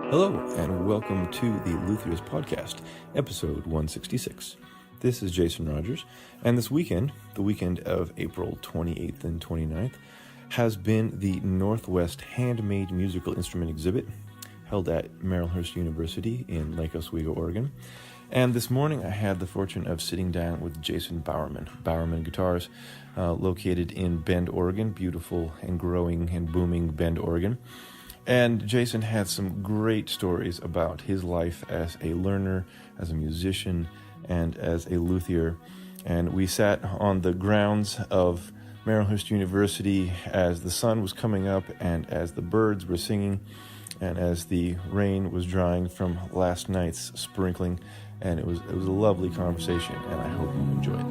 Hello, and welcome to the Luthier's Podcast, episode 166. This is Jason Rodgers, and this weekend, the weekend of April 28th and 29th, has been the Northwest Handmade Musical Instrument Exhibit, held at Marylhurst University in Lake Oswego, Oregon. And this morning I had the fortune of sitting down with Jayson Bowerman, Bowerman Guitars, located in Bend, Oregon, beautiful and growing and booming Bend, Oregon. And Jason had some great stories about his life as a learner, as a musician, and as a luthier. And we sat on the grounds of Marylhurst University as the sun was coming up and as the birds were singing and as the rain was drying from last night's sprinkling. And it was a lovely conversation, and I hope you enjoyed it.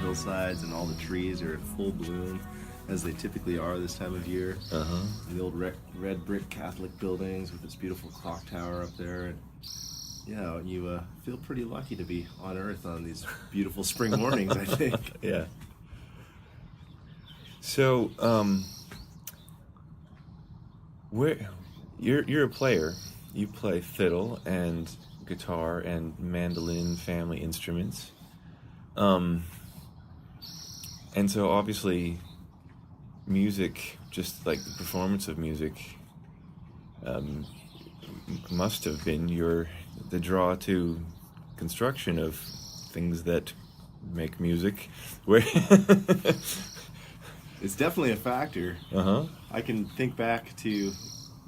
Hillsides and all the trees are in full bloom, as they typically are this time of year. The old red brick Catholic buildings with this beautiful clock tower up there. And yeah, you feel pretty lucky to be on Earth on these beautiful spring mornings, I think. Yeah. So, you're a player. You play fiddle and guitar and mandolin, family instruments. And so obviously music, just like the performance of music, must have been the draw to construction of things that make music. It's definitely a factor. I can think back to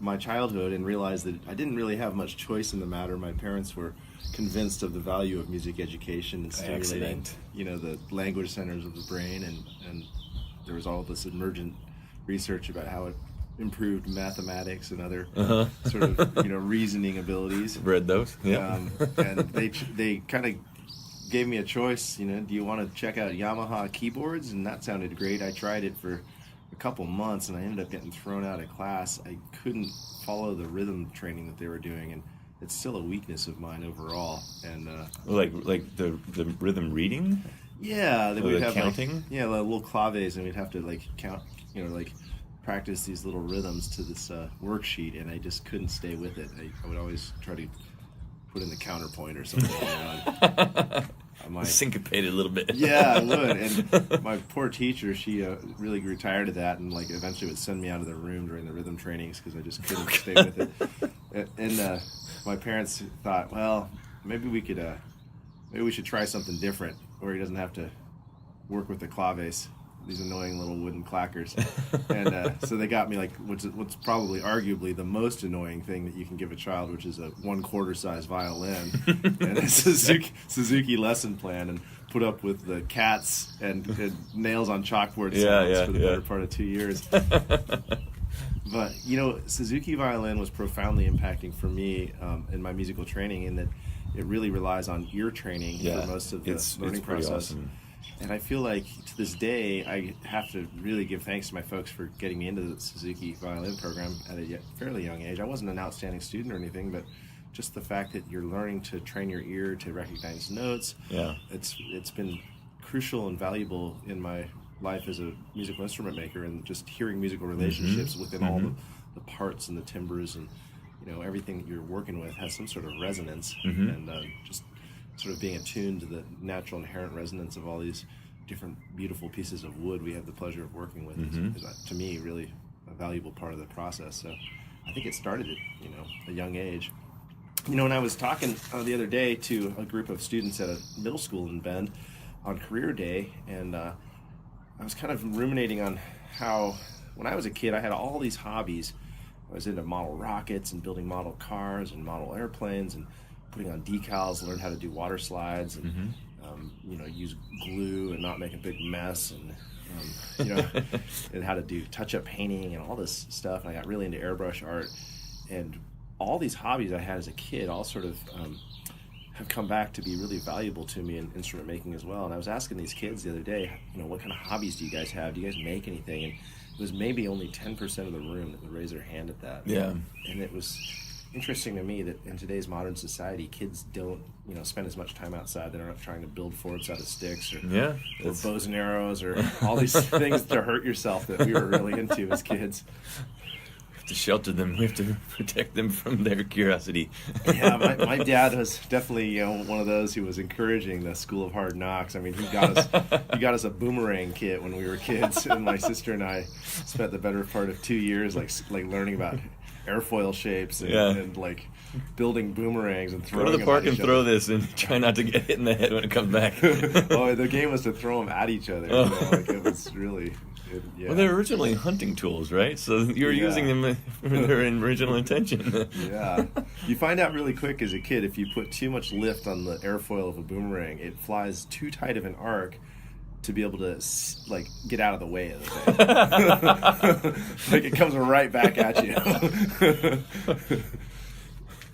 my childhood and realize that I didn't really have much choice in the matter. My parents were convinced of the value of music education and stimulating, the language centers of the brain, and there was all this emergent research about how it improved mathematics and other sort of reasoning abilities. Read those, yeah. And they kind of gave me a choice. Do you want to check out Yamaha keyboards? And that sounded great. I tried it for a couple months, and I ended up getting thrown out of class. I couldn't follow the rhythm training that they were doing, and it's still a weakness of mine overall. And like the rhythm reading. Yeah, we'd have counting. The little claves, and we'd have to count. Practice these little rhythms to this worksheet, and I just couldn't stay with it. I would always try to put in the counterpoint or something. Syncopated a little bit. Yeah, I would. And my poor teacher, she really grew tired of that, and eventually would send me out of the room during the rhythm trainings because I just couldn't stay with it. And my parents thought, well, maybe we should try something different where he doesn't have to work with the claves, these annoying little wooden clackers. And so they got me what's probably arguably the most annoying thing that you can give a child, which is a 1/4 size violin and a Suzuki lesson plan, and put up with the cats and nails on chalkboard sounds for the better part of 2 years. But Suzuki violin was profoundly impacting for me in my musical training, in that it really relies on ear training for most of the learning process. Awesome. And I feel like to this day, I have to really give thanks to my folks for getting me into the Suzuki violin program at a fairly young age. I wasn't an outstanding student or anything, but just the fact that you're learning to train your ear to recognize notes, it's been crucial and valuable in my life as a musical instrument maker, and just hearing musical relationships within all the parts and the timbres, and everything that you're working with has some sort of resonance, and just sort of being attuned to the natural inherent resonance of all these different beautiful pieces of wood we have the pleasure of working with is, to me, really a valuable part of the process. So I think it started at a young age. When I was talking the other day to a group of students at a middle school in Bend on career day, and I was kind of ruminating on how when I was a kid I had all these hobbies. I was into model rockets and building model cars and model airplanes and putting on decals, learned how to do water slides, and use glue and not make a big mess, and and how to do touch-up painting and all this stuff. And I got really into airbrush art, and all these hobbies I had as a kid all sort of have come back to be really valuable to me in instrument making as well. And I was asking these kids the other day, what kind of hobbies do you guys have? Do you guys make anything? And it was maybe only 10% of the room that would raise their hand at that. Yeah. And it was interesting to me that in today's modern society, kids don't, spend as much time outside. They're not trying to build forts out of sticks or bows and arrows or all these things to hurt yourself that we were really into as kids. We have to shelter them. We have to protect them from their curiosity. Yeah, my dad was definitely one of those who was encouraging the School of Hard Knocks. I mean, he got us a boomerang kit when we were kids, and my sister and I spent the better part of 2 years like learning about airfoil shapes and like building boomerangs and throwing them. Go to the park and throw this and try not to get hit in the head when it comes back. Oh, the game was to throw them at each other. It was really. Well, they're originally hunting tools, right? So you're using them for their original intention. Yeah. You find out really quick as a kid if you put too much lift on the airfoil of a boomerang, it flies too tight of an arc to be able to get out of the way of the thing. It comes right back at you.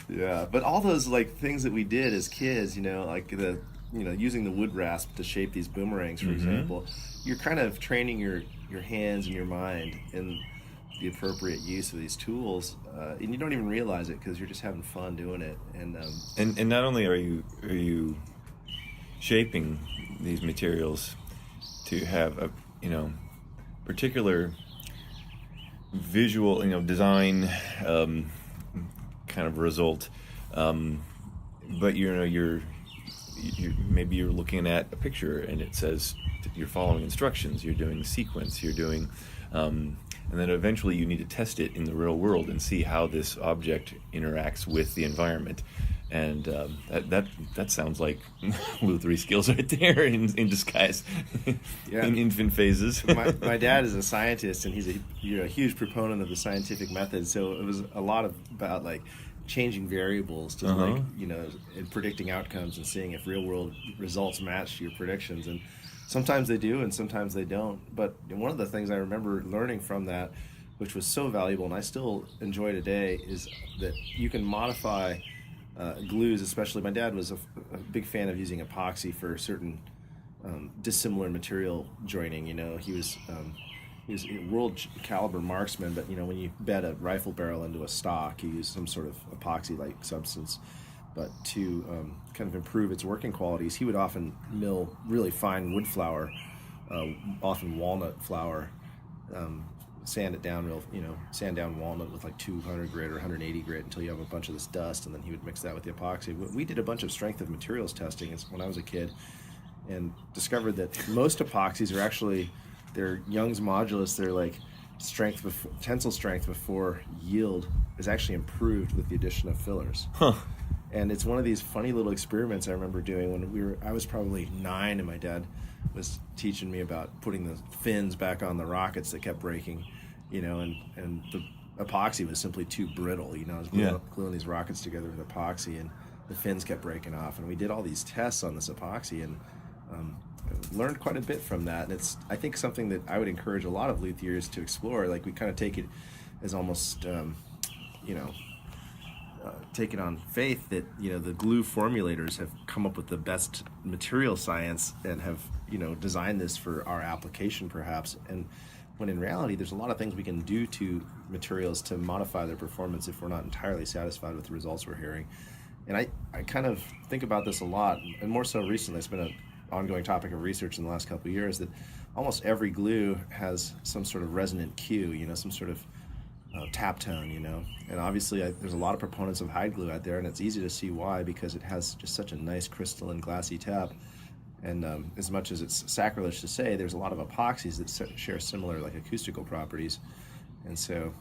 Yeah, but all those things that we did as kids, using the wood rasp to shape these boomerangs, for example, you're kind of training your hands and your mind in the appropriate use of these tools, and you don't even realize it because you're just having fun doing it. And not only are you shaping these materials to have a particular visual design kind of result, but you're maybe you're looking at a picture and it says you're following instructions, you're doing sequence, you're doing and then eventually you need to test it in the real world and see how this object interacts with the environment. And that sounds like lutherie skills right there in disguise. Yeah. In infant phases. My dad is a scientist, and he's a huge proponent of the scientific method. So it was a lot about changing variables to and predicting outcomes and seeing if real world results match your predictions. And sometimes they do, and sometimes they don't. But one of the things I remember learning from that, which was so valuable, and I still enjoy today, is that you can modify glues. Especially, my dad was a big fan of using epoxy for certain dissimilar material joining. He was a world caliber marksman, but when you bed a rifle barrel into a stock, you use some sort of epoxy-like substance. But to kind of improve its working qualities, he would often mill really fine wood flour, often walnut flour, sand it down sand down walnut with 200 grit or 180 grit until you have a bunch of this dust, and then he would mix that with the epoxy. We did a bunch of strength of materials testing when I was a kid, and discovered that most epoxies are actually their Young's modulus, their tensile strength before yield is actually improved with the addition of fillers. Huh. And it's one of these funny little experiments I remember doing when I was probably 9, and my dad was teaching me about putting the fins back on the rockets that kept breaking, and the epoxy was simply too brittle. I was gluing these rockets together with epoxy, and the fins kept breaking off. And we did all these tests on this epoxy, and learned quite a bit from that. And it's, I think, something that I would encourage a lot of luthiers to explore. We kind of take it as almost, take it on faith that the glue formulators have come up with the best material science and have designed this for our application perhaps, and when in reality there's a lot of things we can do to materials to modify their performance if we're not entirely satisfied with the results we're hearing. And I kind of think about this a lot, and more so recently. It's been an ongoing topic of research in the last couple of years that almost every glue has some sort of resonant cue, some sort of tap tone, and obviously there's a lot of proponents of hide glue out there, and it's easy to see why, because it has just such a nice crystalline glassy tap. And as much as it's sacrilege to say, there's a lot of epoxies that share similar acoustical properties. And so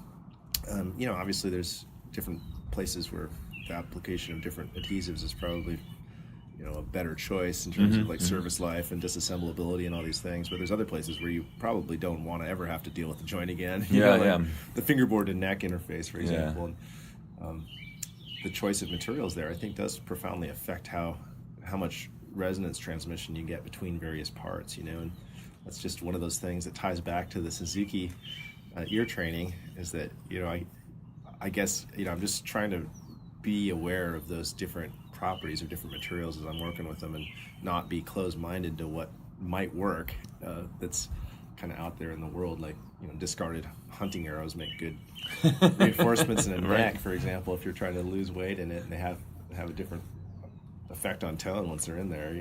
obviously there's different places where the application of different adhesives is probably a better choice in terms of service life and disassemblability and all these things, but there's other places where you probably don't want to ever have to deal with the joint again. The fingerboard to neck interface, for example. And the choice of materials there, I think, does profoundly affect how much resonance transmission you get between various parts. And that's just one of those things that ties back to the Suzuki ear training, is that I guess I'm just trying to be aware of those different properties of different materials as I'm working with them, and not be closed-minded to what might work. That's kind of out there in the world, like, discarded hunting arrows make good reinforcements in a neck, for example, if you're trying to lose weight in it, and they have a different effect on tone once they're in there.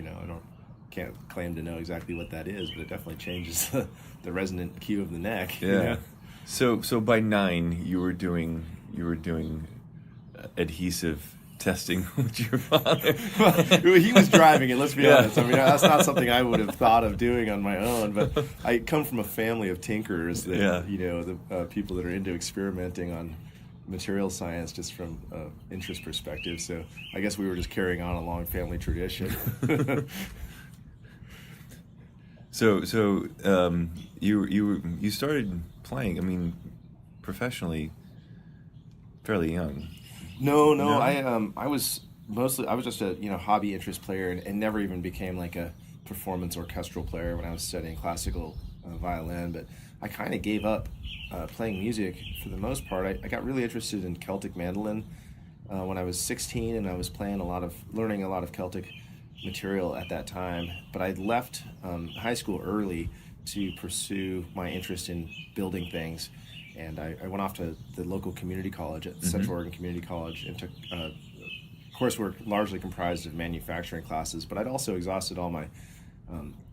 Can't claim to know exactly what that is, but it definitely changes the resonant cue of the neck. Yeah. So by 9, you were doing adhesive testing with your father. Well, he was driving it, let's be honest. I mean, that's not something I would have thought of doing on my own, but I come from a family of tinkerers that, the people that are into experimenting on material science just from interest perspective. So I guess we were just carrying on a long family tradition. So you started playing, I mean, professionally fairly young. No. I was just a hobby interest player, and never even became like a performance orchestral player when I was studying classical violin. But I kind of gave up playing music for the most part. I got really interested in Celtic mandolin when I was 16, and I was learning a lot of Celtic material at that time. But I left high school early to pursue my interest in building things. And I went off to the local community college at Central Oregon Community College and took coursework largely comprised of manufacturing classes. But I'd also exhausted all my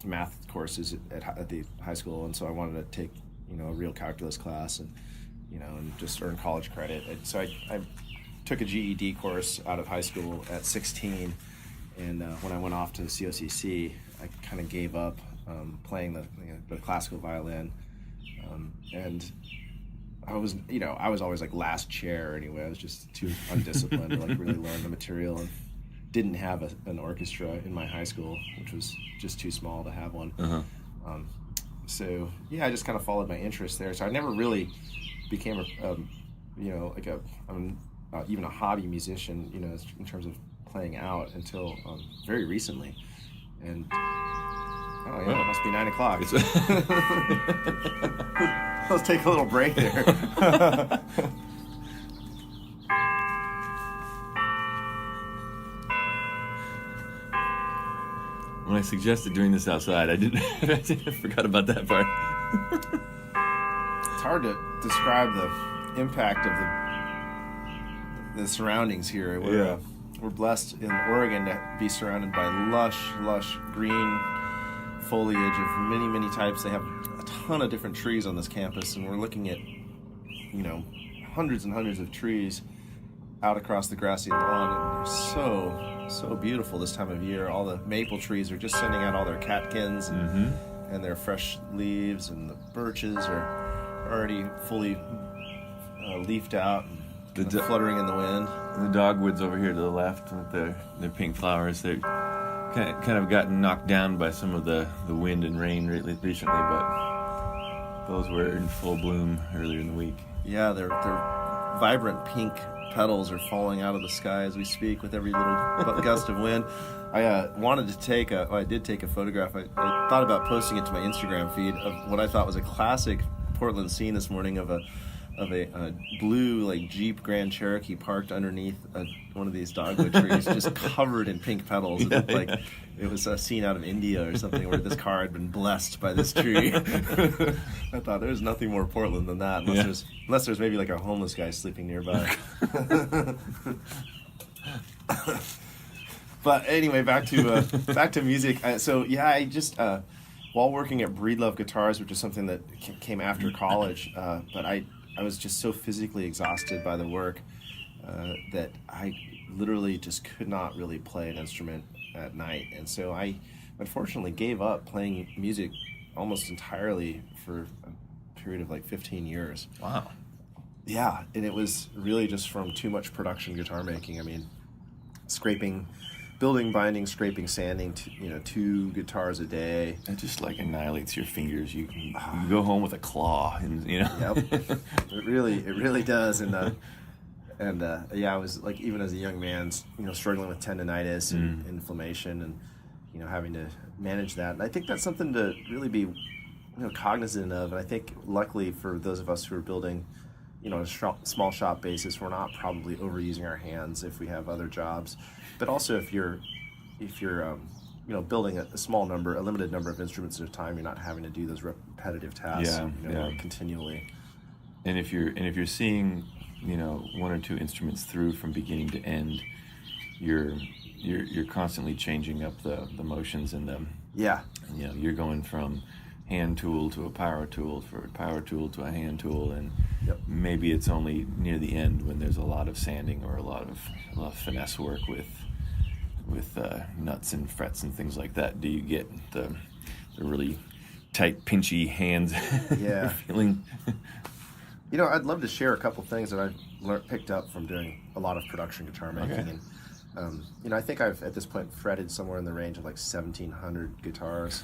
math courses at the high school, and so I wanted to take a real calculus class and just earn college credit. And so I took a GED course out of high school at 16, and when I went off to COCC, I kind of gave up playing the classical violin, and I was always like last chair anyway. I was just too undisciplined to like really learn the material, and didn't have an orchestra in my high school, which was just too small to have one. So I just kind of followed my interest there. So I never really became even a hobby musician, in terms of playing out until very recently. And it must be 9 o'clock. Let's take a little break there. When I suggested doing this outside, I forgot about that part. It's hard to describe the impact of the surroundings here. We're blessed in Oregon to be surrounded by lush green foliage of many, many types. They have a ton of different trees on this campus, and we're looking at, hundreds and hundreds of trees out across the grassy lawn, and they're so beautiful this time of year. All the maple trees are just sending out all their catkins and their fresh leaves, and the birches are already fully leafed out and fluttering in the wind. The dogwoods over here to the left with their pink flowers, they're kind of gotten knocked down by some of the wind and rain recently, but those were in full bloom earlier in the week. Yeah, their vibrant pink petals are falling out of the sky as we speak with every little gust of wind. I did take a photograph. I thought about posting it to my Instagram feed of what I thought was a classic Portland scene this morning of a blue like Jeep Grand Cherokee parked underneath one of these dogwood trees, just covered in pink petals. It looked like it was a scene out of India or something, where this car had been blessed by this tree. I thought there's nothing more Portland than that, unless there's maybe like a homeless guy sleeping nearby. But anyway, back to music. I just while working at Breedlove Guitars, which is something that came after college, but I was just so physically exhausted by the work that I literally just could not really play an instrument at night. And so I unfortunately gave up playing music almost entirely for a period of like 15 years. Wow. Yeah, and it was really just from too much production guitar making. I mean, building, binding, scraping, sanding, 2 guitars a day. It just like annihilates your fingers. You go home with a claw, and Yep. It really does. And I was like, even as a young man, struggling with tendonitis and inflammation, and having to manage that. And I think that's something to really be cognizant of. And I think luckily for those of us who are building a small shop basis, we're not probably overusing our hands if we have other jobs. But also if you're building a limited number of instruments at a time, you're not having to do those repetitive tasks like continually. And if you're seeing, one or two instruments through from beginning to end, you're constantly changing up the motions in them. Yeah. And, you're going from hand tool to a power tool, to a hand tool, and maybe it's only near the end when there's a lot of sanding or a lot of finesse work with nuts and frets and things like that. Do you get the really tight, pinchy hands? Yeah. Feeling. I'd love to share a couple things that I've picked up from doing a lot of production guitar making. Okay. And I think I've at this point fretted somewhere in the range of like 1,700 guitars.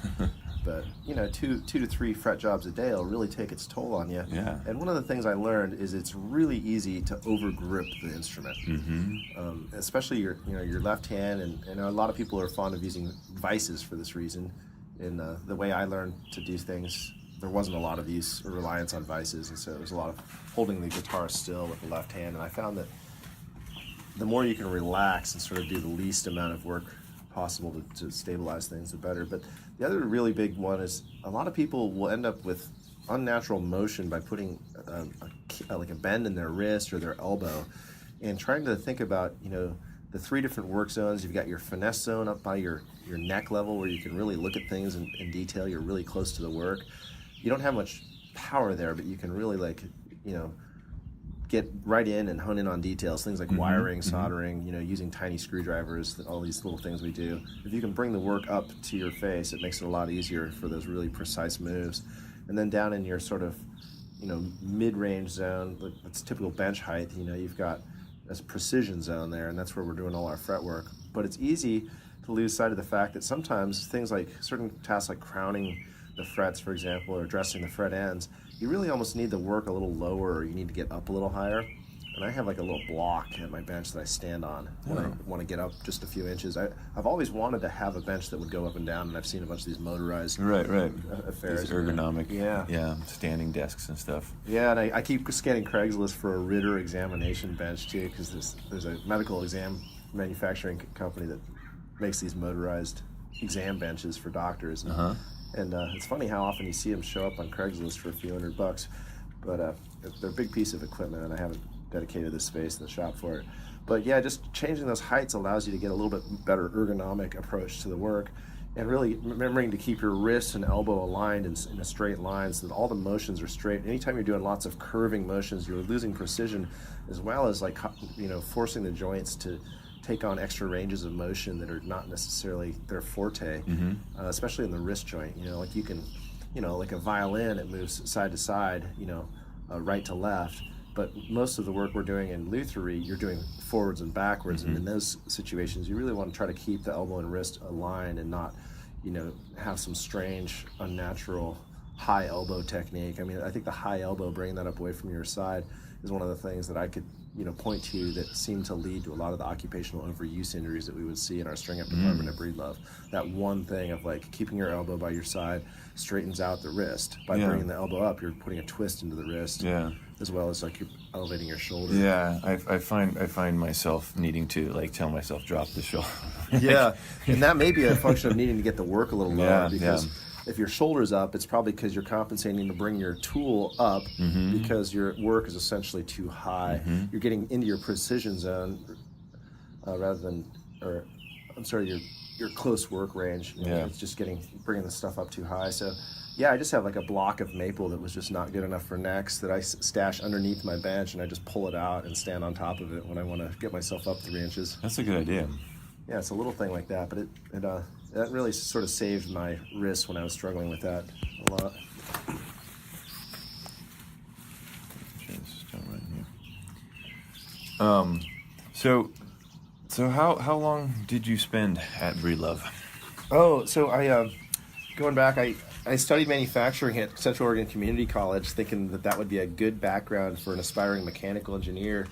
But 2 to 3 fret jobs a day will really take its toll on you. Yeah. And one of the things I learned is it's really easy to over grip the instrument, especially your left hand. And a lot of people are fond of using vices for this reason. And the way I learned to do things, there wasn't a lot of use or reliance on vices, and so there's a lot of holding the guitar still with the left hand. And I found that the more you can relax and sort of do the least amount of work possible to stabilize things, the better. But the other really big one is a lot of people will end up with unnatural motion by putting like a bend in their wrist or their elbow, and trying to think about the 3 different work zones. You've got your finesse zone up by your neck level, where you can really look at things in detail. You're really close to the work. You don't have much power there, but you can really get right in and hone in on details, things like wiring, soldering, using tiny screwdrivers, all these little things we do. If you can bring the work up to your face, it makes it a lot easier for those really precise moves. And then down in your sort of, mid-range zone, that's typical bench height, you've got a precision zone there, and that's where we're doing all our fret work. But it's easy to lose sight of the fact that sometimes things like certain tasks like crowning the frets, for example, or dressing the fret ends, you really almost need the work a little lower, or you need to get up a little higher. And I have like a little block at my bench that I stand on when I want to get up just a few inches. I've always wanted to have a bench that would go up and down, and I've seen a bunch of these moterized affairs. These ergonomic, standing desks and stuff. Yeah, and I keep scanning Craigslist for a Ritter examination bench too, because there's a medical exam manufacturing company that makes these motorized exam benches for doctors. And it's funny how often you see them show up on Craigslist for a few $100, but they're a big piece of equipment, and I haven't dedicated the space in the shop for it. But yeah, just changing those heights allows you to get a little bit better ergonomic approach to the work, and really remembering to keep your wrist and elbow aligned in a straight line so that all the motions are straight. Anytime you're doing lots of curving motions, you're losing precision, as well as forcing the joints to take on extra ranges of motion that are not necessarily their forte, especially in the wrist joint. Like you can, like a violin, it moves side to side, right to left. But most of the work we're doing in luthiery, you're doing forwards and backwards. And in those situations, you really want to try to keep the elbow and wrist aligned and not, have some strange, unnatural high elbow technique. I mean, I think the high elbow, bringing that up away from your side, is one of the things that I could point to that seem to lead to a lot of the occupational overuse injuries that we would see in our string up department at Breedlove. That one thing of keeping your elbow by your side straightens out the wrist. By bringing the elbow up, you're putting a twist into the wrist, as well as you're elevating your shoulder. Yeah, I find myself needing to tell myself drop the shoulder. And that may be a function of needing to get the work a little lower, because if your shoulder's up, it's probably because you're compensating to bring your tool up because your work is essentially too high. You're getting into your precision zone your close work range. It's just bringing the stuff up too high. So I just have a block of maple that was just not good enough for necks that I stash underneath my bench, and I just pull it out and stand on top of it when I want to get myself up 3 inches. That's a good idea. Yeah, it's a little thing like that, but that really sort of saved my wrist when I was struggling with that a lot. So how long did you spend at Breedlove? Oh, so I going back, I studied manufacturing at Central Oregon Community College, thinking that would be a good background for an aspiring mechanical engineer.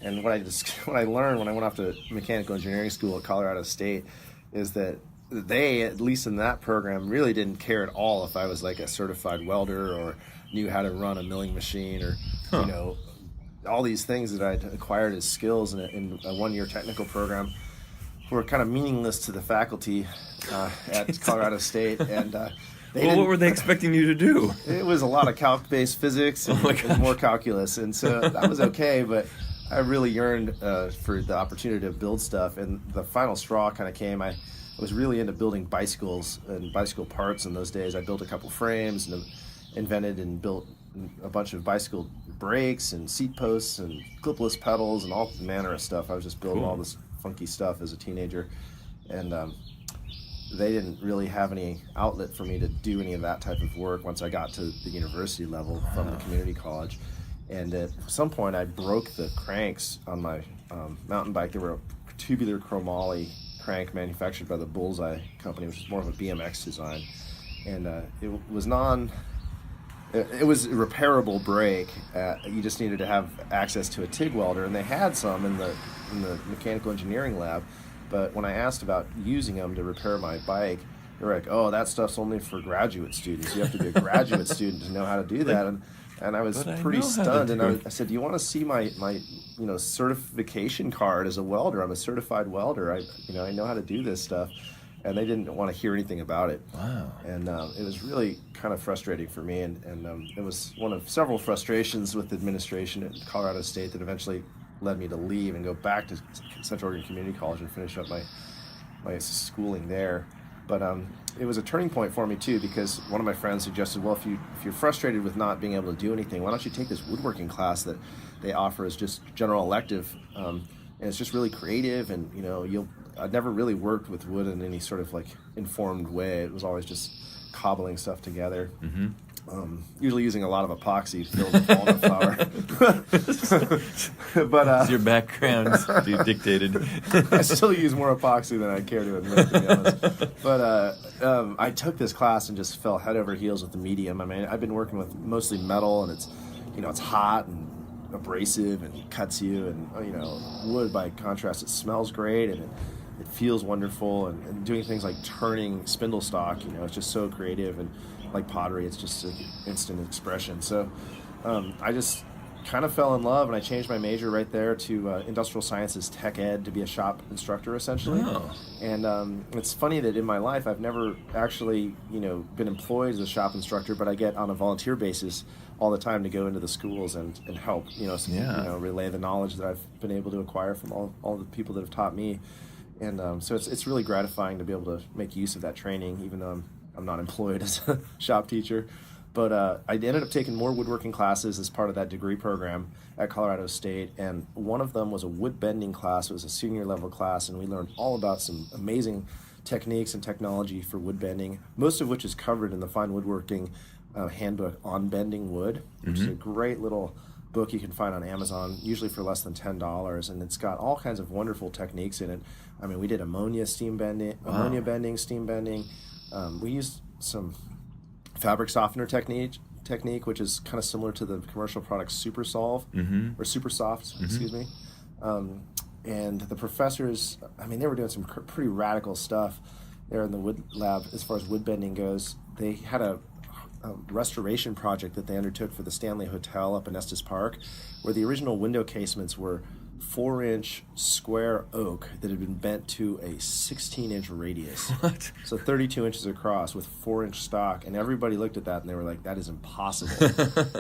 And what I learned when I went off to mechanical engineering school at Colorado State is that they, at least in that program, really didn't care at all if I was a certified welder or knew how to run a milling machine or all these things that I'd acquired as skills in a one-year technical program. were kind of meaningless to the faculty at Colorado State, and what were they expecting you to do? It was a lot of calc-based physics and more calculus, and so that was okay, but I really yearned for the opportunity to build stuff, and the final straw kind of came. I was really into building bicycles and bicycle parts in those days. I built a couple frames and invented and built a bunch of bicycle brakes and seat posts and clipless pedals and all manner of stuff. I was just building all this funky stuff as a teenager, and they didn't really have any outlet for me to do any of that type of work once I got to the university level from the community college. And at some point I broke the cranks on my mountain bike. There were a tubular chromoly crank manufactured by the Bullseye company, which is more of a BMX design, and it was it was a repairable brake. You just needed to have access to a TIG welder, and they had some in the mechanical engineering lab. But when I asked about using them to repair my bike, they were like, "Oh, that stuff's only for graduate students. You have to be a graduate student to know how to do that." And I was pretty stunned. And I said, "Do you want to see my certification card as a welder? I'm a certified welder. I know how to do this stuff." And they didn't want to hear anything about it. Wow. And it was really kind of frustrating for me. And it was one of several frustrations with the administration at Colorado State that eventually led me to leave and go back to Central Oregon Community College and finish up my schooling there. But it was a turning point for me too, because one of my friends suggested, well, if you're frustrated with not being able to do anything, why don't you take this woodworking class that they offer as just general elective, and it's just really creative, and I'd never really worked with wood in any sort of like informed way. It was always just cobbling stuff together. Mm-hmm. Usually using a lot of epoxy filled with walnut flour. But your background dictated. I still use more epoxy than I care to admit, to be honest. But I took this class and just fell head over heels with the medium. I mean, I've been working with mostly metal, and it's hot and abrasive and cuts you, and wood by contrast, it smells great and it feels wonderful, and doing things like turning spindle stock, it's just so creative, and like pottery, it's just an instant expression. So I just kind of fell in love, and I changed my major right there to industrial sciences tech ed, to be a shop instructor essentially. Oh. And it's funny that in my life I've never actually been employed as a shop instructor, but I get on a volunteer basis all the time to go into the schools and help relay the knowledge that I've been able to acquire from all the people that have taught me. And so it's really gratifying to be able to make use of that training, even though I'm not employed as a shop teacher. But I ended up taking more woodworking classes as part of that degree program at Colorado State, and one of them was a wood bending class. It was a senior level class, and we learned all about some amazing techniques and technology for wood bending, most of which is covered in the Fine Woodworking handbook on bending wood, which is a great little book you can find on Amazon, usually for less than $10, and it's got all kinds of wonderful techniques in it. I mean, we did ammonia bending, steam bending. We used some fabric softener technique, which is kind of similar to the commercial product Super Solve or Super Soft, excuse me. And the professors, I mean, they were doing some pretty radical stuff there in the wood lab as far as wood bending goes. They had a restoration project that they undertook for the Stanley Hotel up in Estes Park, where the original window casements were 4-inch square oak that had been bent to a 16-inch radius. What? So 32 inches across with 4-inch stock, and everybody looked at that and they were like, that is impossible.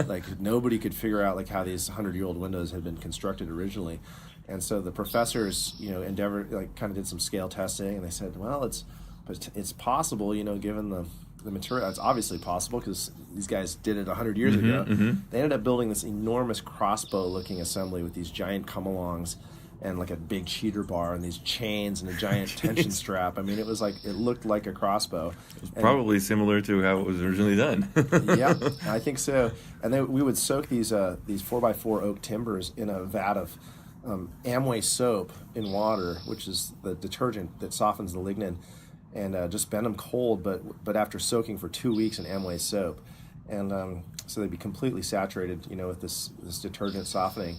Like, nobody could figure out like how these 100-year-old windows had been constructed originally. And so the professors, endeavored, kind of did some scale testing, and they said, well, it's possible, given the material. It's obviously possible because these guys did it 100 years ago. They ended up building this enormous crossbow-looking assembly with these giant come-alongs and like a big cheater bar and these chains and a giant tension strap. I mean, it looked like a crossbow. It was probably similar to how it was originally done. Yeah, I think so. And then we would soak these 4x4 oak timbers in a vat of Amway soap in water, which is the detergent that softens the lignin, and just bend them cold, but after soaking for 2 weeks in Amway soap. And so they'd be completely saturated, with this detergent softening.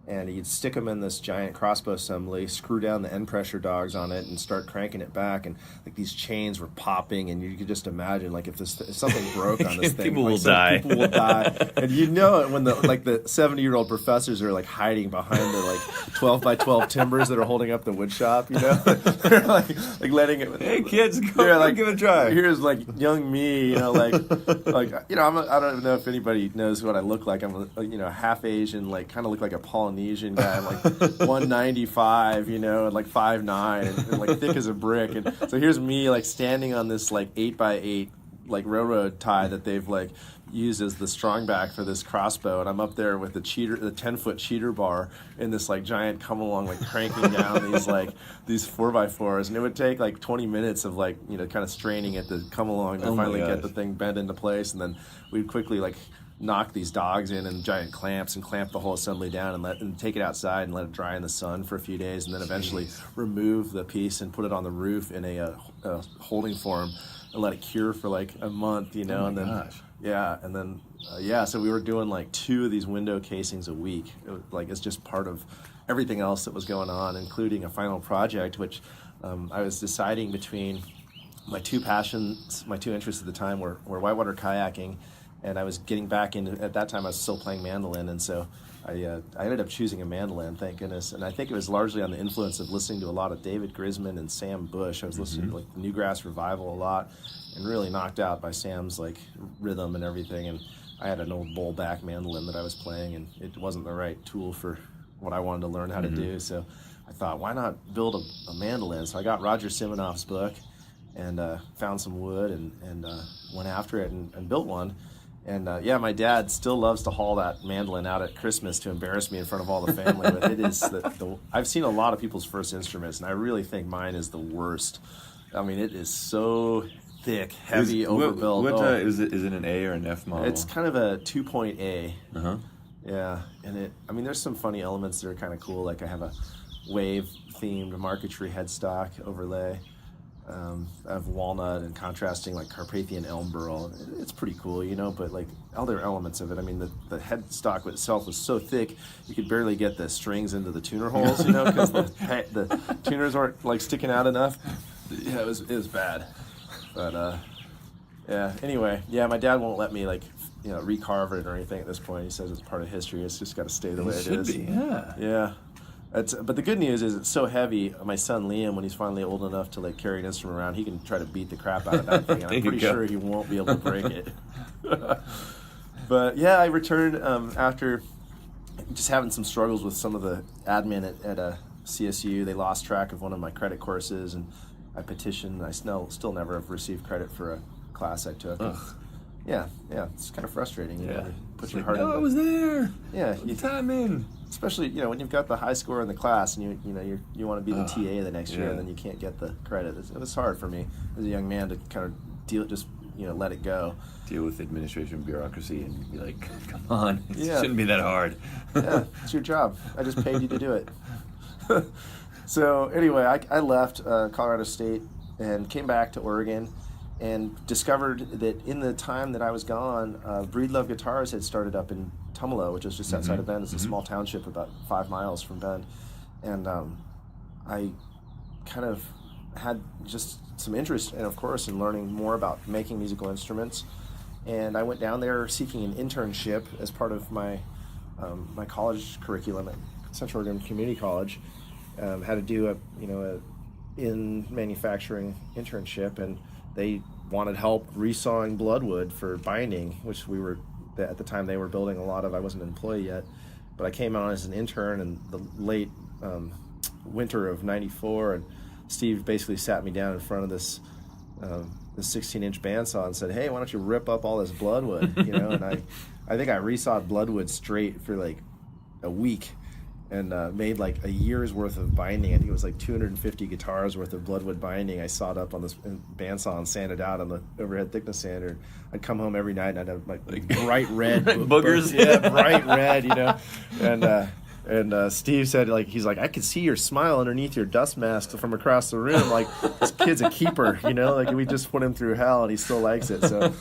and you'd stick them in this giant crossbow assembly, screw down the end pressure dogs on it, and start cranking it back. And like these chains were popping, and you could just imagine like if something broke on this thing, people like, will die. People will die, and you know it when the 70-year-old professors are like hiding behind the like 12 by 12 timbers that are holding up the wood shop. You know, they're like letting it. Hey kids, go give it a try. Here's like young me, you know, like you know, I don't even know if anybody knows what I look like. I'm half Asian, like kind of look like a Polynesian guy. I'm like 195, you know, and like 5'9", and like thick as a brick. And so here's me like standing on this like 8x8 like railroad tie that they've like used as the strong back for this crossbow, and I'm up there with the 10-foot cheater bar in this like giant come along, like cranking down these 4x4s, and it would take like 20 minutes of like, you know, kind of straining it to come along to finally get the thing bent into place, and then we'd quickly like knock these dogs in and giant clamps and clamp the whole assembly down and take it outside and let it dry in the sun for a few days, and then eventually remove the piece and put it on the roof in a holding form and let it cure for like a month, you know. So we were doing like 2 of these window casings a week. It's just part of everything else that was going on, including a final project, which I was deciding between my 2 passions, my 2 interests at the time were whitewater kayaking, and I was getting back into, at that time I was still playing mandolin, and so I ended up choosing a mandolin, thank goodness. And I think it was largely on the influence of listening to a lot of David Grisman and Sam Bush. I was listening to like Newgrass Revival a lot, and really knocked out by Sam's like rhythm and everything. And I had an old bowl back mandolin that I was playing, and it wasn't the right tool for what I wanted to learn how to do. So I thought, why not build a mandolin? So I got Roger Simonoff's book and found some wood and went after it and built one. And my dad still loves to haul that mandolin out at Christmas to embarrass me in front of all the family. But it is I've seen a lot of people's first instruments, and I really think mine is the worst. I mean, it is so thick, heavy, overbuilt. Is it an A or an F model? It's kind of a 2-point A. Uh-huh. Yeah, and there's some funny elements that are kind of cool. Like I have a wave-themed marquetry headstock overlay. I have walnut and contrasting like Carpathian elm burl. It's pretty cool, you know, but like other elements of it. I mean, the headstock itself was so thick you could barely get the strings into the tuner holes, you know, because the tuners weren't like sticking out enough. Yeah, it was bad. But anyway, my dad won't let me like, you know, recarve it or anything at this point. He says it's part of history. It's just got to stay the way it is. Should be, yeah. Yeah. But the good news is it's so heavy. My son Liam, when he's finally old enough to like carry an instrument around, he can try to beat the crap out of that thing. And I'm pretty sure he won't be able to break it. But yeah, I returned after just having some struggles with some of the admin at CSU. They lost track of one of my credit courses, and I petitioned. I still never have received credit for a class I took. Yeah, it's kind of frustrating. You know, put your heart in. I was there. Yeah, you time in. Especially, you know, when you've got the high score in the class and you want to be the TA the next year, and then you can't get the credit. It was hard for me as a young man to kind of let it go. Deal with administration bureaucracy and be like, come on, it shouldn't be that hard. Yeah, it's your job. I just paid you to do it. So anyway, I left Colorado State and came back to Oregon and discovered that in the time that I was gone, Breedlove Guitars had started up in Tumalo, which is just outside of Bend. It's a small township about 5 miles from Bend. And I kind of had just some interest, and of course, in learning more about making musical instruments. And I went down there seeking an internship as part of my my college curriculum at Central Oregon Community College. Had to do a in manufacturing internship, and they wanted help resawing bloodwood for binding, which we were, at the time they were building a lot of. I wasn't an employee yet, but I came on as an intern in the late winter of '94, and Steve basically sat me down in front of this 16-inch bandsaw and said, "Hey, why don't you rip up all this bloodwood?" You know, and I think I resawed bloodwood straight for like a week, and made like a year's worth of binding. I think it was like 250 guitars worth of bloodwood binding. I sawed up on this bandsaw and sanded out on the overhead thickness sander. I'd come home every night and I'd have like bright red boogers. Yeah, bright red, you know. And Steve said, like, he's like, I could see your smile underneath your dust mask from across the room. Like, this kid's a keeper, you know. Like, we just put him through hell and he still likes it. So,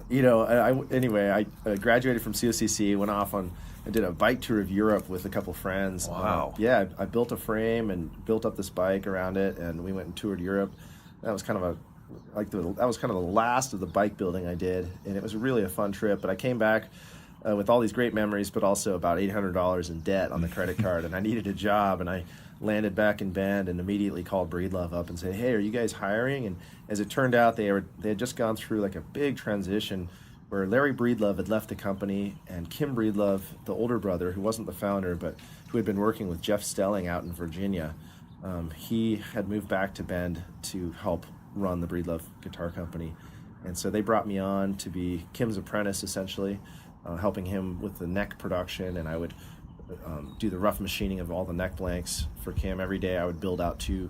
you know, I graduated from COCC, went off on I did a bike tour of Europe with a couple friends. Wow. I built a frame and built up this bike around it, and we went and toured Europe. That was kind of the last of the bike building I did, and it was really a fun trip. But I came back with all these great memories, but also about $800 in debt on the credit card, and I needed a job, and I landed back in Bend and immediately called Breedlove up and said, hey, are you guys hiring? And as it turned out, they had just gone through like a big transition where Larry Breedlove had left the company, and Kim Breedlove, the older brother, who wasn't the founder, but who had been working with Jeff Stelling out in Virginia, he had moved back to Bend to help run the Breedlove Guitar Company. And so they brought me on to be Kim's apprentice, essentially, helping him with the neck production, and I would do the rough machining of all the neck blanks for Kim. Every day I would build out 2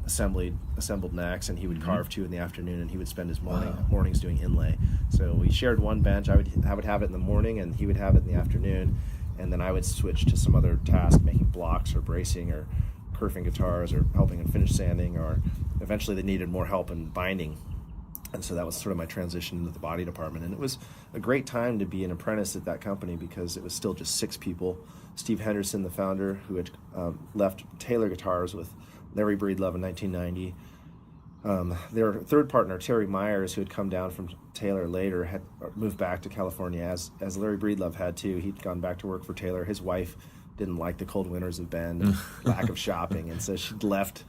assembled necks, and he would carve 2 in the afternoon, and he would spend his mornings doing inlay. So we shared one bench. I would have it in the morning, and he would have it in the afternoon, and then I would switch to some other task, making blocks or bracing or kerfing guitars or helping in finish sanding, or eventually they needed more help in binding. And so that was sort of my transition into the body department. And it was a great time to be an apprentice at that company because it was still just 6 people. Steve Henderson, the founder, who had left Taylor Guitars with Larry Breedlove in 1990. Their third partner, Terry Myers, who had come down from Taylor later, had moved back to California, as Larry Breedlove had too. He'd gone back to work for Taylor. His wife didn't like the cold winters of Bend and lack of shopping, and so she'd left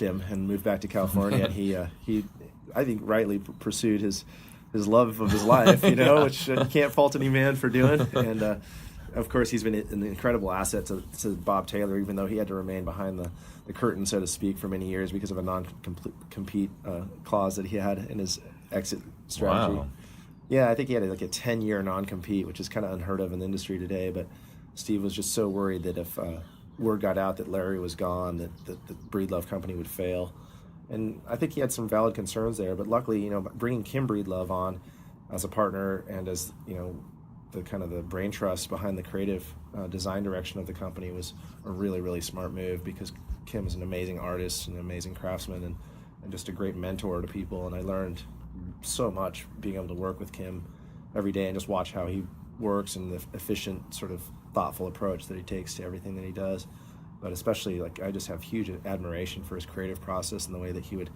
him and moved back to California. And he I think rightly pursued his love of his life, which you can't fault any man for doing. And of course, he's been an incredible asset to Bob Taylor, even though he had to remain behind the curtain, so to speak, for many years because of a non-compete clause that he had in his exit strategy. Wow. Yeah, I think he had like a 10-year non-compete, which is kind of unheard of in the industry today. But Steve was just so worried that if word got out that Larry was gone, that the Breedlove company would fail. And I think he had some valid concerns there. But luckily, bringing Kim Breedlove on as a partner and as, the kind of the brain trust behind the creative design direction of the company was a really, really smart move, because Kim is an amazing artist, an amazing craftsman, and just a great mentor to people. And I learned so much being able to work with Kim every day and just watch how he works and the efficient, sort of thoughtful approach that he takes to everything that he does. But especially, I just have huge admiration for his creative process and the way that he would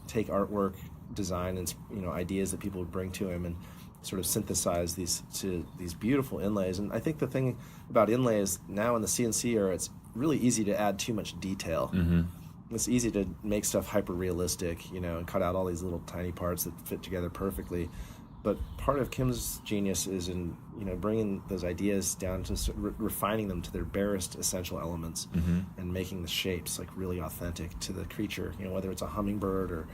take artwork, design, and ideas that people would bring to him and sort of synthesize these beautiful inlays. And I think the thing about inlay is now in the CNC era, it's really easy to add too much detail. Mm-hmm. It's easy to make stuff hyper realistic, and cut out all these little tiny parts that fit together perfectly. But part of Kim's genius is in bringing those ideas down to refining them to their barest essential elements, and making the shapes really authentic to the creature. Whether it's a hummingbird or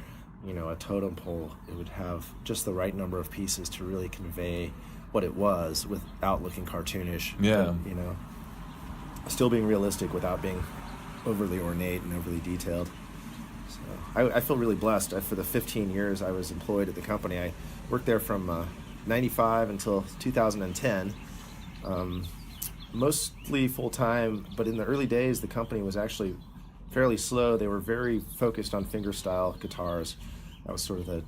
a totem pole, it would have just the right number of pieces to really convey what it was without looking cartoonish. Yeah. But, still being realistic without being overly ornate and overly detailed. So I feel really blessed. For the 15 years I was employed at the company, I worked there from 95 until 2010, mostly full-time, but in the early days the company was actually fairly slow. They were very focused on fingerstyle guitars. That was sort of the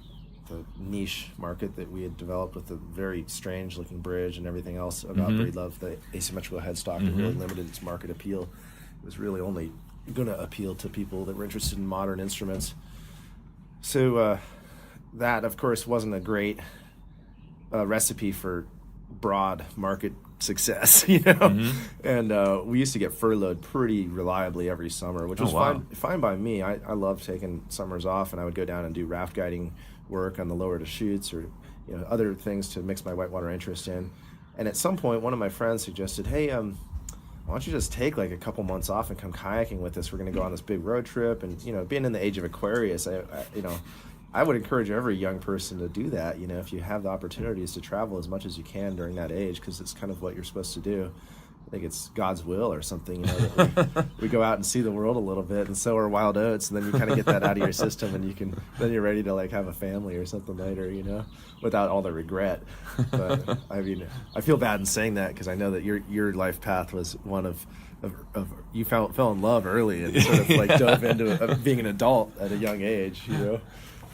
niche market that we had developed with the very strange-looking bridge and everything else about Breedlove. The asymmetrical headstock that really limited its market appeal. It was really only going to appeal to people that were interested in modern instruments. So that, of course, wasn't a great recipe for broad market success, and we used to get furloughed pretty reliably every summer, which was fine by me. I loved taking summers off, and I would go down and do raft guiding work on the lower Deschutes or other things to mix my whitewater interest in. And at some point, one of my friends suggested, hey, why don't you just take a couple months off and come kayaking with us? We're going to go on this big road trip. And being in the age of Aquarius, I would encourage every young person to do that, if you have the opportunities to travel as much as you can during that age, because it's kind of what you're supposed to do. I think it's God's will or something, that we go out and see the world a little bit, and so are wild oats, and then you kind of get that out of your system, and then you're ready to have a family or something later, without all the regret. But I feel bad in saying that, because I know that your life path was one of you fell in love early and sort of dove into being an adult at a young age,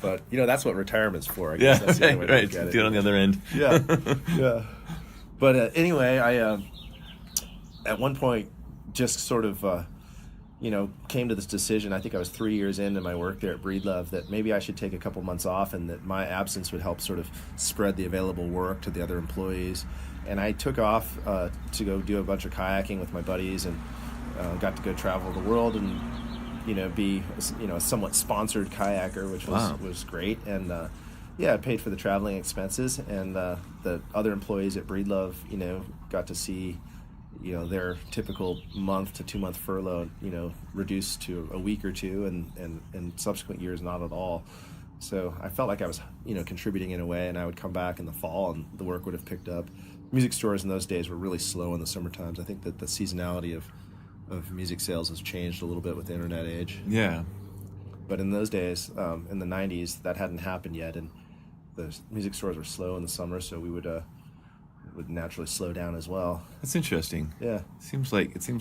But that's what retirement's for. I guess that's the only way to look at it. Do it on the other end. Yeah. But anyway, I at one point just sort of came to this decision. I think I was 3 years into my work there at Breedlove that maybe I should take a couple months off, and that my absence would help sort of spread the available work to the other employees. And I took off to go do a bunch of kayaking with my buddies, and got to go travel the world and be a somewhat sponsored kayaker, which was great. And I paid for the traveling expenses, and the other employees at Breedlove got to see their typical month to 2 month furlough reduced to a week or two, and in subsequent years not at all. So I felt like I was contributing in a way, and I would come back in the fall and the work would have picked up. Music stores in those days were really slow in the summer times. I think that the seasonality of music sales has changed a little bit with the internet age. Yeah. But in those days, in the 90s, that hadn't happened yet, and the music stores were slow in the summer, so we would naturally slow down as well. That's interesting. Yeah. It seems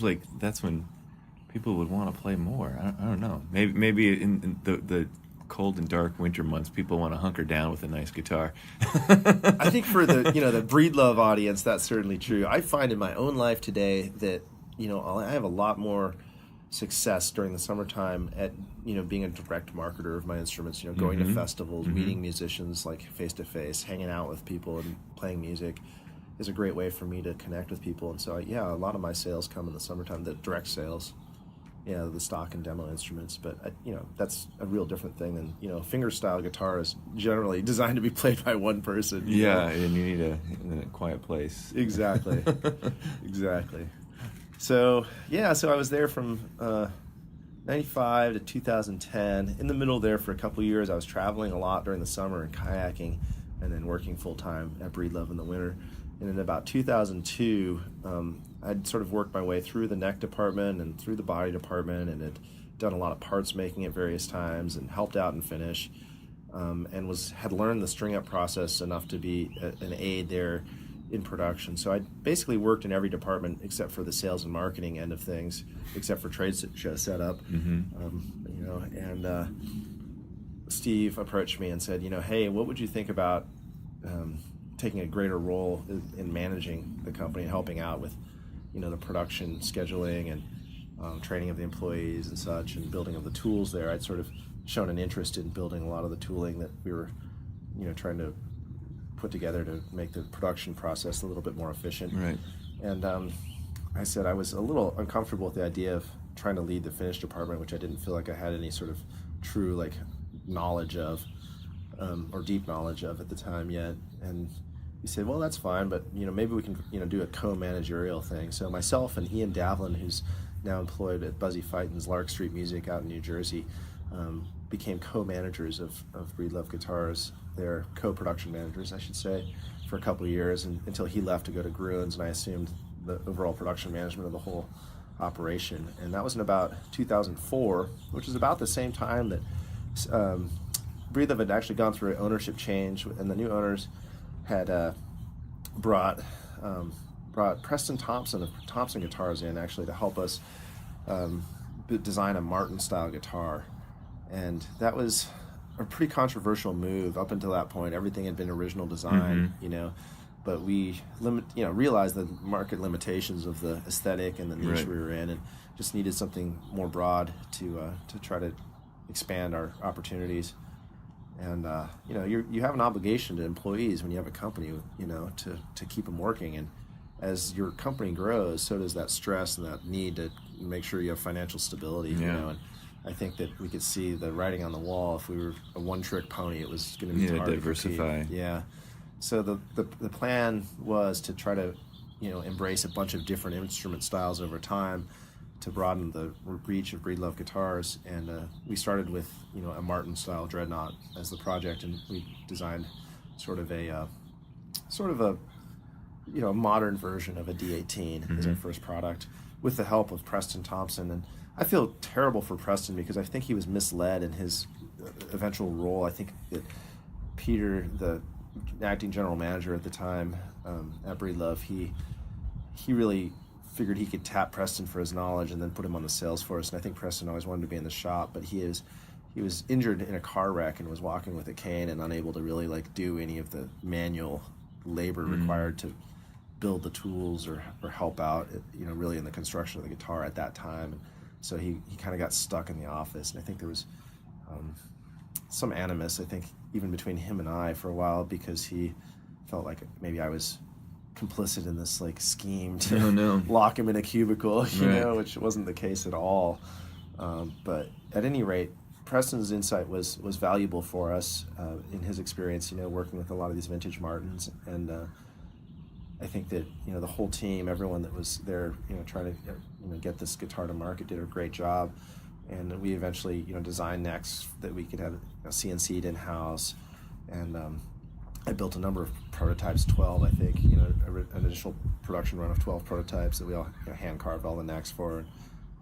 like that's when people would want to play more. I don't know. Maybe in the cold and dark winter months, people want to hunker down with a nice guitar. I think for the the Breedlove audience, that's certainly true. I find in my own life today that I have a lot more success during the summertime at being a direct marketer of my instruments. Going to festivals, meeting musicians like face to face, hanging out with people, and playing music is a great way for me to connect with people. And so a lot of my sales come in the summertime, the direct sales. The stock and demo instruments, but that's a real different thing than fingerstyle guitar is generally designed to be played by one person. Yeah, and you need a quiet place. Exactly, exactly. So I was there from 95 to 2010. In the middle there for a couple of years, I was traveling a lot during the summer and kayaking, and then working full time at Breedlove in the winter. And in about 2002, I'd sort of worked my way through the neck department and through the body department, and had done a lot of parts making at various times, and helped out in finish, and had learned the string up process enough to be an aid there in production. So I basically worked in every department except for the sales and marketing end of things, except for trade show setup. And Steve approached me and said, hey, what would you think about taking a greater role in managing the company and helping out with the production scheduling and training of the employees and such, and building of the tools there. I'd sort of shown an interest in building a lot of the tooling that we were trying to put together to make the production process a little bit more efficient. Right. And I said I was a little uncomfortable with the idea of trying to lead the finish department, which I didn't feel like I had any sort of true knowledge of or deep knowledge of at the time yet. And he said, well, that's fine, but maybe we can do a co-managerial thing. So myself and Ian Davlin, who's now employed at Buzzy Fighton's Lark Street Music out in New Jersey, became co-managers of Breedlove Guitars. They're co-production managers, I should say, for a couple of years, and until he left to go to Gruen's, and I assumed the overall production management of the whole operation. And that was in about 2004, which is about the same time that Breedlove had actually gone through an ownership change, and the new owners had brought Preston Thompson of Thompson Guitars in actually to help us design a Martin style guitar. And that was a pretty controversial move. Up until that point, everything had been original design, but we realized the market limitations of the aesthetic and the niche we were in, and just needed something more broad to try to expand our opportunities. And you have an obligation to employees when you have a company, to keep them working. And as your company grows, so does that stress and that need to make sure you have financial stability. And I think that we could see the writing on the wall. If we were a one-trick pony, it was going to be hard to diversify. compete. Yeah. So the plan was to try to embrace a bunch of different instrument styles over time to broaden the reach of Breedlove Guitars, and we started with a Martin style dreadnought as the project, and we designed sort of a modern version of a D18 as our first product, with the help of Preston Thompson. And I feel terrible for Preston because I think he was misled in his eventual role. I think that Peter, the acting general manager at the time at Breedlove, he really figured he could tap Preston for his knowledge and then put him on the sales force. And I think Preston always wanted to be in the shop, but he was injured in a car wreck and was walking with a cane and unable to really do any of the manual labor required to build the tools or help out, really in the construction of the guitar at that time. And so he kind of got stuck in the office, and I think there was some animus, I think, even between him and I for a while, because he felt like maybe I was complicit in this like scheme to lock him in a cubicle, which wasn't the case at all. But at any rate, Preston's insight was valuable for us in his experience, working with a lot of these vintage Martins. And I think that, the whole team, everyone that was there, trying to, get this guitar to market did a great job. And we eventually, designed necks that we could have CNC'd in-house. And I built a number of prototypes, 12, I think, an initial production run of 12 prototypes that we all hand carved all the necks for, and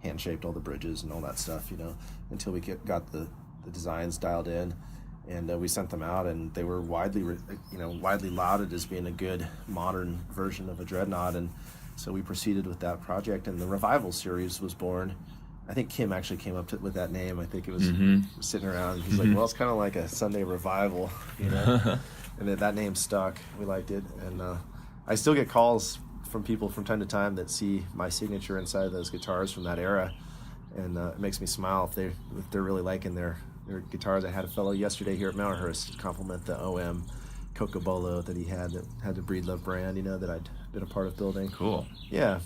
hand shaped all the bridges and all that stuff, until we got the designs dialed in. And we sent them out, and they were widely lauded as being a good modern version of a Dreadnought. And so we proceeded with that project, and the Revival series was born. I think Kim actually came up with that name. I think it was sitting around. He's like, well, it's kind of like a Sunday revival, and that name stuck. We liked it. And I still get calls from people from time to time that see my signature inside those guitars from that era. And it makes me smile if they're really liking their guitars. I had a fellow yesterday here at Mounthurst compliment the OM Cocobolo that he had that had the Breedlove brand, that I'd been a part of building. Cool. Yeah.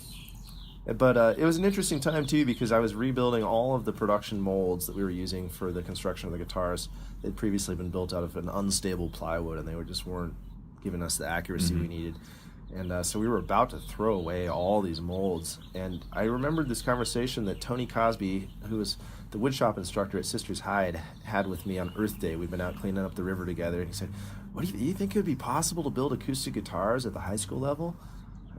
But it was an interesting time, too, because I was rebuilding all of the production molds that we were using for the construction of the guitars. They'd previously been built out of an unstable plywood, and they weren't giving us the accuracy we needed. And so we were about to throw away all these molds. And I remembered this conversation that Tony Cosby, who was the woodshop instructor at Sisters Hyde, had with me on Earth Day. We'd been out cleaning up the river together, and he said, do you think it would be possible to build acoustic guitars at the high school level?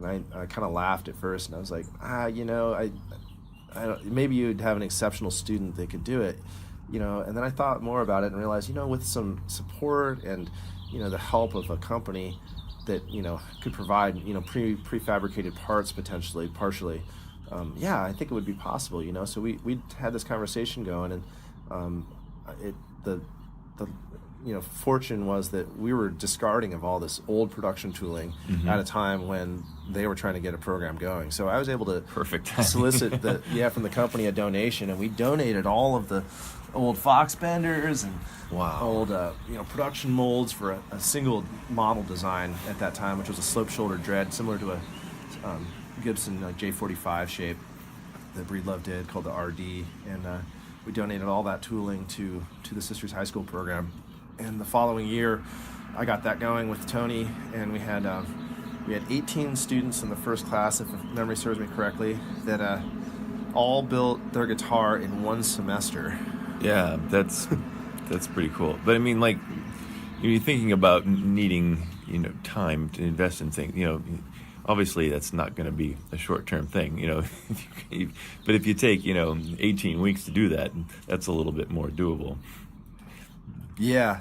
And I kind of laughed at first, and I was like, I don't, maybe you'd have an exceptional student that could do it, And then I thought more about it and realized, with some support and, the help of a company that, could provide, prefabricated parts potentially, partially, I think it would be possible, So we had this conversation going, and the fortune was that we were discarding of all this old production tooling at a time when they were trying to get a program going. So I was able to solicit from the company a donation, and we donated all of the old Fox benders and old production molds for a single model design at that time, which was a slope shoulder dread similar to a Gibson J45 shape that Breedlove did, called the RD, and we donated all that tooling to the Sisters High School program. And the following year, I got that going with Tony, and we had 18 students in the first class, if memory serves me correctly, that all built their guitar in one semester. Yeah, that's pretty cool. But I mean, like, you're thinking about needing, time to invest in things. Obviously that's not going to be a short-term thing. But if you take 18 weeks to do that, that's a little bit more doable. Yeah,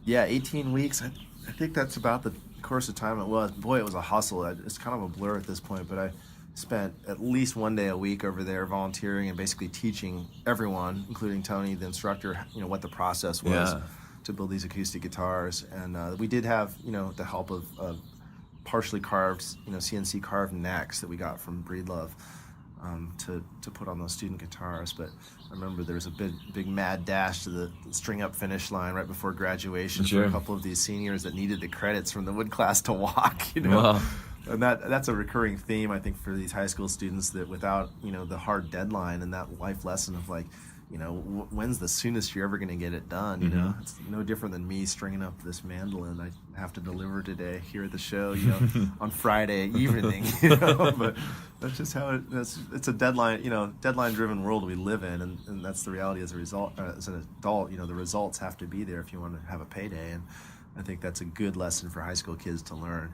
18 weeks. I think that's about the course of time it was. Boy, it was a hustle. It's kind of a blur at this point, but I spent at least one day a week over there volunteering and basically teaching everyone, including Tony, the instructor, what the process was to build these acoustic guitars. And we did have, the help of partially carved, CNC carved necks that we got from Breedlove to put on those student guitars. But I remember there was a big mad dash to the string-up finish line right before graduation for a couple of these seniors that needed the credits from the wood class to walk, Wow. And that's a recurring theme, I think, for these high school students, that without, the hard deadline and that life lesson of like, when's the soonest you're ever going to get it done? It's no different than me stringing up this mandolin I have to deliver today here at the show, on Friday evening, but that's just how it's a deadline, deadline-driven world we live in, and that's the reality as an adult, the results have to be there if you want to have a payday, and I think that's a good lesson for high school kids to learn.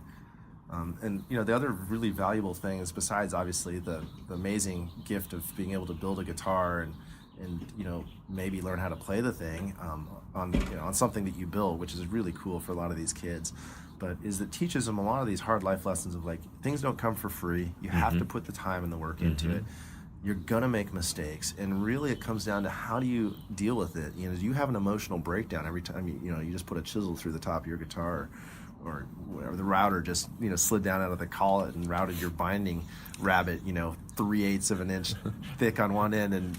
And the other really valuable thing is, besides obviously the amazing gift of being able to build a guitar and maybe learn how to play the thing on something that you build, which is really cool for a lot of these kids, but is that teaches them a lot of these hard life lessons of like, things don't come for free. You have to put the time and the work into it. You're gonna make mistakes, and really it comes down to how do you deal with it. Do you have an emotional breakdown every time you just put a chisel through the top of your guitar, or whatever, the router just slid down out of the collet and routed your binding rabbet 3/8 of an inch thick on one end, and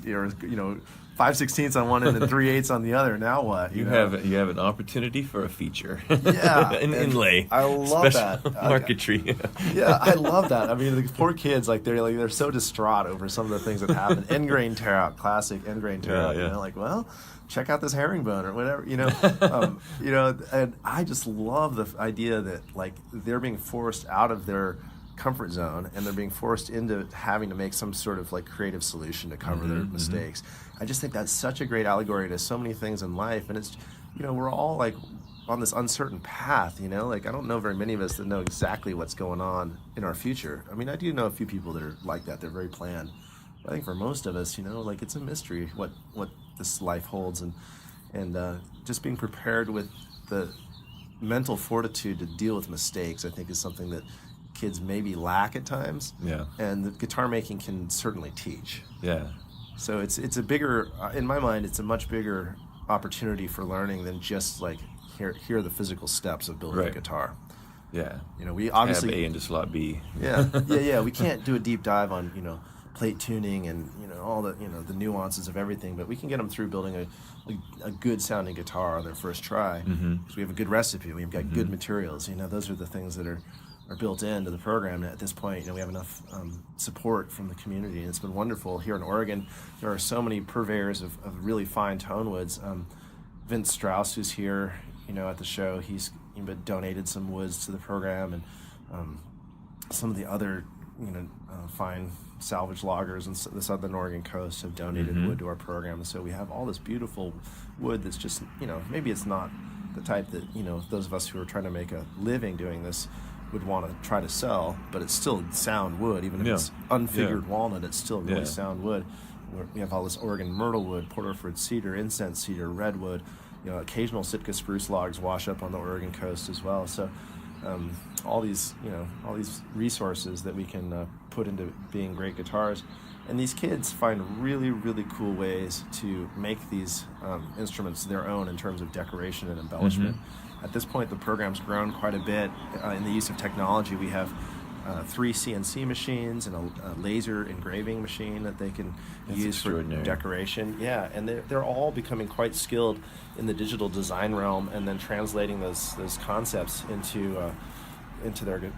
5/16 on one end and 3/8 on the other. Now what? You have an opportunity for a feature. Yeah, an inlay. I love that marquetry. Yeah, I love that. I mean, the poor kids, they're so distraught over some of the things that happen. End grain tear out, classic end grain tear out. Well, check out this herringbone or whatever. And I just love the idea that they're being forced out of their comfort zone, and they're being forced into having to make some sort of creative solution to cover their mistakes. I just think that's such a great allegory to so many things in life, and it's we're all on this uncertain path. I don't know very many of us that know exactly what's going on in our future. I mean, I do know a few people that are like that. They're very planned. But I think for most of us, it's a mystery what this life holds, and just being prepared with the mental fortitude to deal with mistakes, I think, is something that kids maybe lack at times. Yeah. And the guitar making can certainly teach. Yeah. So it's a bigger, in my mind, it's a much bigger opportunity for learning than just here are the physical steps of building a guitar. Yeah. We obviously tab A into slot B. Yeah. We can't do a deep dive on plate tuning and all the the nuances of everything, but we can get them through building a good sounding guitar on their first try, because we have a good recipe, we've got good materials. Those are the things that are built into the program. And at this point, we have enough support from the community, and it's been wonderful. Here in Oregon, there are so many purveyors of really fine tone woods. Vince Strauss, who's here, at the show, he's donated some woods to the program, and some of the other, fine salvage loggers on the southern Oregon coast have donated wood to our program. And so we have all this beautiful wood that's just, maybe it's not the type that, those of us who are trying to make a living doing this would want to try to sell, but it's still sound wood. Even if it's unfigured walnut, it's still really sound wood. We have all this Oregon myrtle wood, Porterford cedar, incense cedar, redwood. Occasional Sitka spruce logs wash up on the Oregon coast as well. So all these resources that we can put into being great guitars, and these kids find really, really cool ways to make these instruments their own in terms of decoration and embellishment. At this point, the program's grown quite a bit in the use of technology. We have 3 CNC machines and a laser engraving machine that they can use for decoration. Yeah, and they're all becoming quite skilled in the digital design realm, and then translating those concepts into their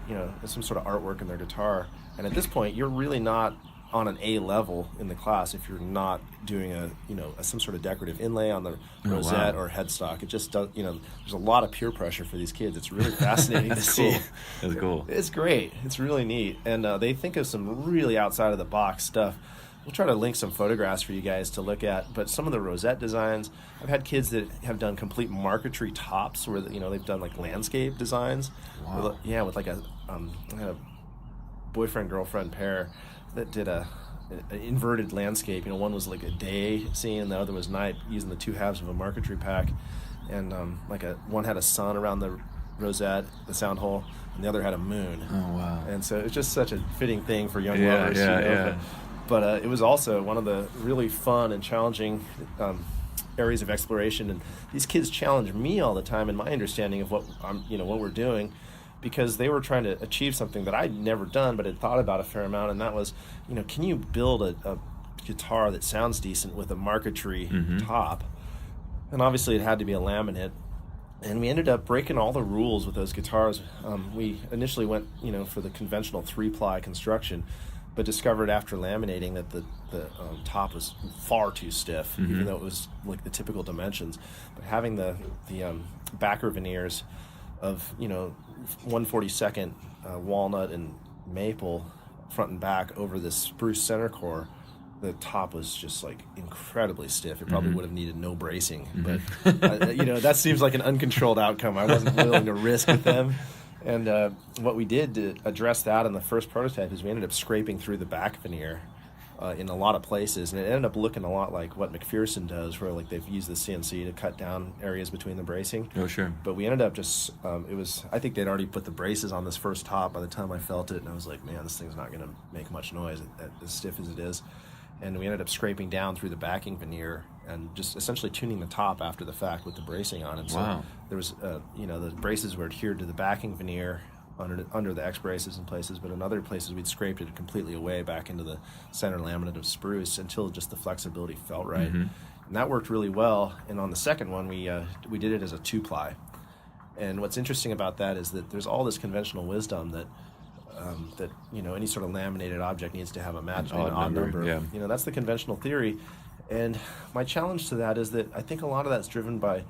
some sort of artwork in their guitar. And at this point, you're really not on an A level in the class if you're not doing some sort of decorative inlay on the rosette or headstock. It just does, there's a lot of peer pressure for these kids. It's really fascinating to see. That's cool. It's great. It's really neat. And they think of some really outside of the box stuff. We'll try to link some photographs for you guys to look at, but some of the rosette designs, I've had kids that have done complete marquetry tops where, they've done landscape designs. Wow. With I had a boyfriend-girlfriend pair that did an inverted landscape. One was a day scene, the other was night, using the 2 halves of a marquetry pack, and one had a sun around the rosette, the sound hole, and the other had a moon. Oh wow! And so it's just such a fitting thing for young lovers. But it was also one of the really fun and challenging areas of exploration, and these kids challenge me all the time in my understanding of what we're doing, because they were trying to achieve something that I'd never done but had thought about a fair amount, and that was, can you build a guitar that sounds decent with a marquetry top? And obviously it had to be a laminate, and we ended up breaking all the rules with those guitars. We initially went, for the conventional 3-ply construction, but discovered after laminating that the top was far too stiff, even though it was the typical dimensions. But having the backer veneers of 1/42 walnut and maple front and back over this spruce center core, the top was just incredibly stiff. It probably would have needed no bracing, but that seems like an uncontrolled outcome I wasn't willing to risk with them. And what we did to address that in the first prototype is we ended up scraping through the back veneer in a lot of places, and it ended up looking a lot like what McPherson does, where they've used the CNC to cut down areas between the bracing. Oh, sure. But we ended up just I think they'd already put the braces on this first top by the time I felt it, and I was like, man, this thing's not going to make much noise as stiff as it is. And we ended up scraping down through the backing veneer and just essentially tuning the top after the fact with the bracing on it. So wow. there was, the braces were adhered to the backing veneer under the X braces in places, but in other places we'd scraped it completely away back into the center laminate of spruce until just the flexibility felt right. Mm-hmm. And that worked really well. And on the second one, we did it as a 2-ply. And what's interesting about that is that there's all this conventional wisdom that any sort of laminated object needs to have an odd number. Yeah. That's the conventional theory. And my challenge to that is that I think a lot of that's driven by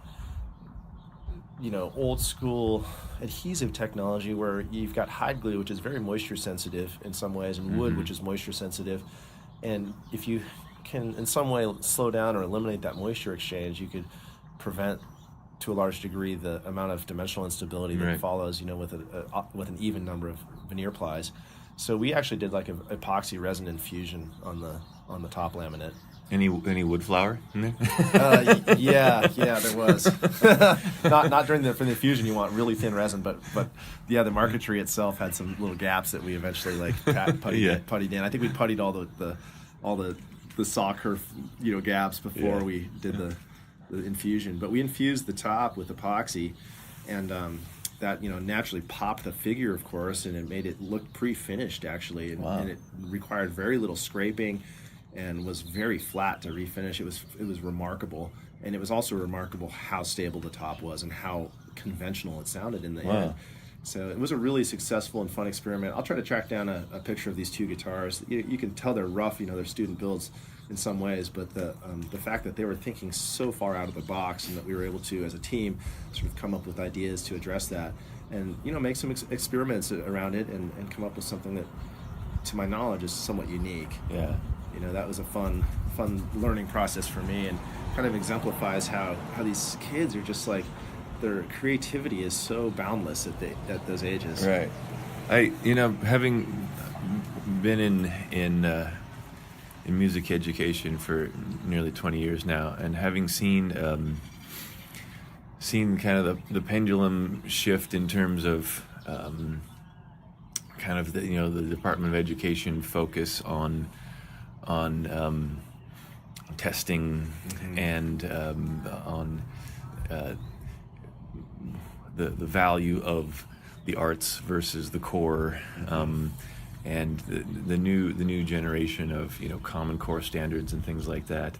old school adhesive technology, where you've got hide glue, which is very moisture sensitive in some ways, and wood, which is moisture sensitive. And if you can in some way slow down or eliminate that moisture exchange, you could prevent to a large degree the amount of dimensional instability that follows with an even number of veneer plies. So we actually did like an epoxy resin infusion on the top laminate. Any wood flour in there? Yeah, there was. Not during the infusion. You want really thin resin, but the marquetry itself had some little gaps that we eventually puttied in. I think we puttied all the saw curve gaps before we did the infusion. But we infused the top with epoxy, and that naturally popped the figure, of course, and it made it look pre-finished actually, and it required very little scraping, and was very flat to refinish. It was remarkable, and it was also remarkable how stable the top was and how conventional it sounded in the end. So it was a really successful and fun experiment. I'll try to track down a picture of these two guitars. You can tell they're rough, they're student builds in some ways, but the fact that they were thinking so far out of the box, and that we were able to, as a team, sort of come up with ideas to address that, and make some experiments around it, and come up with something that, to my knowledge, is somewhat unique. Yeah. That was a fun learning process for me, and kind of exemplifies how these kids are just like, their creativity is so boundless at those ages. Right. Having been in music education for nearly 20 years now, and having seen kind of the pendulum shift in terms of kind of the Department of Education focus on testing and on the value of the arts versus the core, and the new generation of Common Core standards and things like that,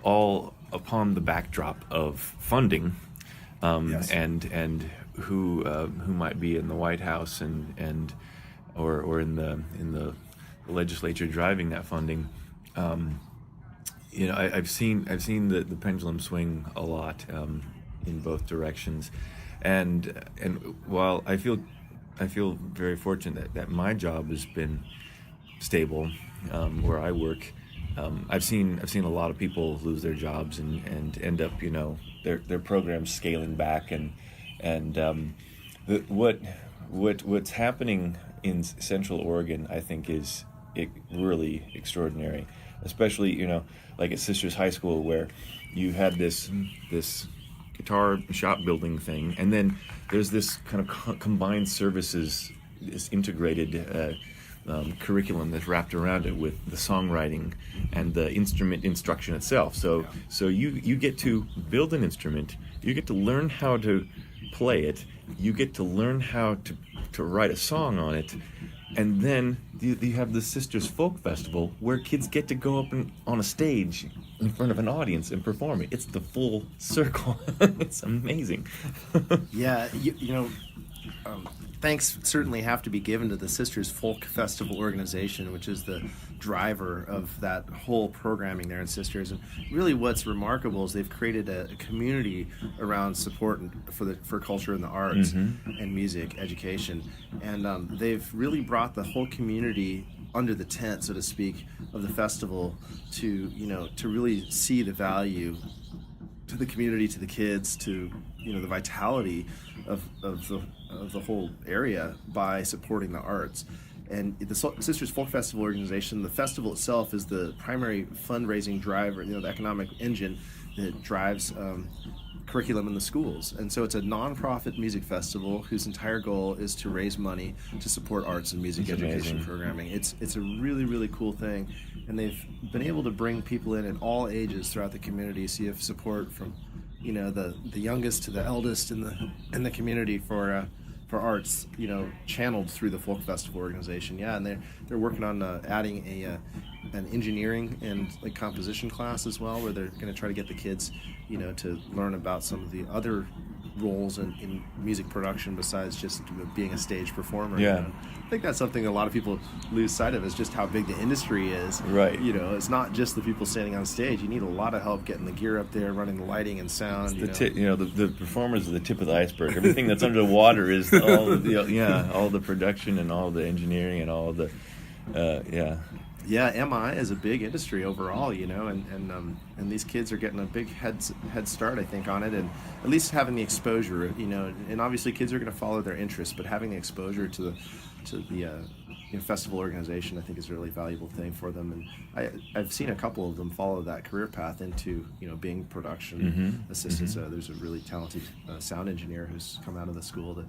all upon the backdrop of funding, and who might be in the White House and or in the legislature driving that funding. I've seen the pendulum swing a lot in both directions, and while I feel very fortunate that my job has been stable where I work, I've seen a lot of people lose their jobs and end up their programs scaling back, and what's happening in Central Oregon, I think, is really extraordinary, especially like at Sisters High School, where you had this guitar shop building thing, and then there's this kind of combined services, this integrated curriculum that's wrapped around it with the songwriting and the instrument instruction itself. So you get to build an instrument, you get to learn how to play it, you get to learn how to write a song on it, and then you have the Sisters Folk Festival, where kids get to go up on a stage in front of an audience and perform it. It's the full circle. It's amazing. Yeah, thanks certainly have to be given to the Sisters Folk Festival organization, which is the driver of that whole programming there in Sisters. And really what's remarkable is they've created a community around support for culture and the arts and music education. And they've really brought the whole community under the tent, so to speak, of the festival to really see the value to the community, to the kids, to the vitality of the whole area by supporting the arts. And the Sisters Folk Festival organization, the festival itself is the primary fundraising driver, the economic engine that drives curriculum in the schools. And so it's a nonprofit music festival whose entire goal is to raise money to support arts and music education programming. It's a really, really cool thing. And they've been able to bring people in at all ages throughout the community. So you have support from, the youngest to the eldest in the community for arts, channeled through the folk festival organization. Yeah, and they're working on adding an engineering and like composition class as well, where they're going to try to get the kids, to learn about some of the other roles in music production besides just being a stage performer. Yeah. I think that's something a lot of people lose sight of, is just how big the industry is. Right. It's not just the people standing on stage. You need a lot of help getting the gear up there, running the lighting and sound. The performers are the tip of the iceberg. Everything that's under the water is all the production and all the engineering and all the Yeah, MI is a big industry overall, and these kids are getting a big head start, I think, on it, and at least having the exposure, and obviously kids are going to follow their interests, but having the exposure to the festival organization, I think, is a really valuable thing for them. And I've seen a couple of them follow that career path into, being production assistants. There's a really talented sound engineer who's come out of the school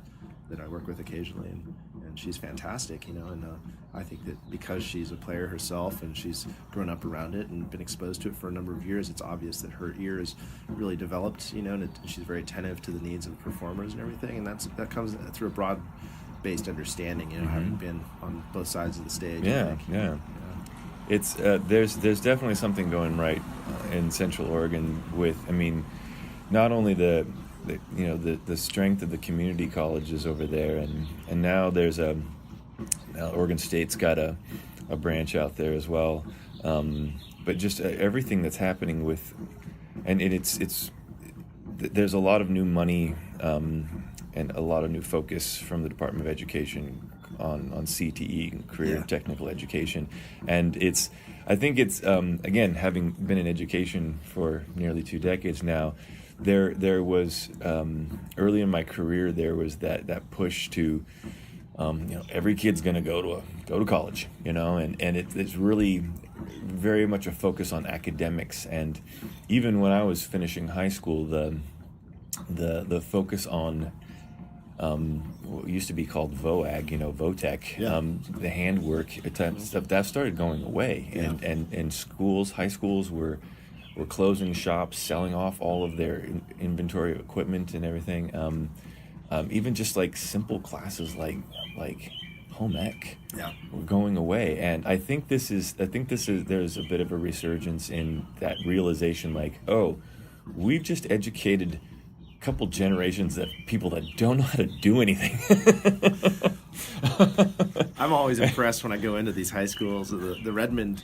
that I work with occasionally, and she's fantastic, and I think that because she's a player herself and she's grown up around it and been exposed to it for a number of years, it's obvious that her ear is really developed, and she's very attentive to the needs of the performers and everything, and that comes through a broad-based understanding, having been on both sides of the stage. Yeah. It's there's definitely something going right in Central Oregon with, not only the strength of the community colleges over there, and now there's Oregon State's got a branch out there as well, but just everything that's happening with, and there's a lot of new money and a lot of new focus from the Department of Education on CTE, career technical education, and I think it's again, having been in education for nearly 2 decades now. There was early in my career, there was that push to every kid's going to go to college, and it's really very much a focus on academics. And even when I was finishing high school, the focus on what used to be called VOAG, VOTEC, the handwork type stuff, that started going away, and schools, high schools were closing shops, selling off all of their inventory of equipment and everything. Even just like simple classes like home ec were going away. And I think there's a bit of a resurgence in that realization, like, oh, we've just educated a couple generations of people that don't know how to do anything. I'm always impressed when I go into these high schools. The Redmond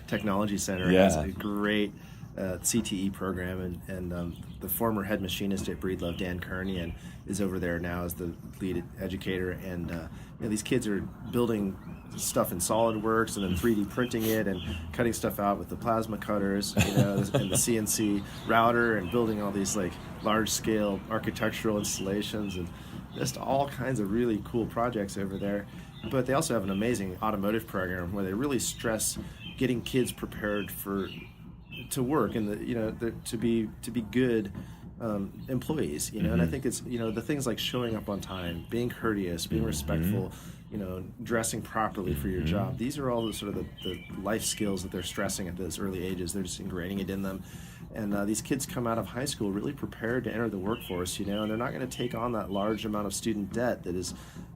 Technology Center has a great CTE program, and the former head machinist at Breedlove, Dan Kearney, is over there now as the lead educator, and these kids are building stuff in SolidWorks and then 3D printing it and cutting stuff out with the plasma cutters, and the CNC router, and building all these like large-scale architectural installations and just all kinds of really cool projects over there. But they also have an amazing automotive program where they really stress getting kids prepared to work and to be good employees, and I think it's the things like showing up on time, being courteous, being respectful, dressing properly for your job. These are all the sort of the life skills that they're stressing at those early ages. They're just ingraining it in them, and these kids come out of high school really prepared to enter the workforce, and they're not going to take on that large amount of student debt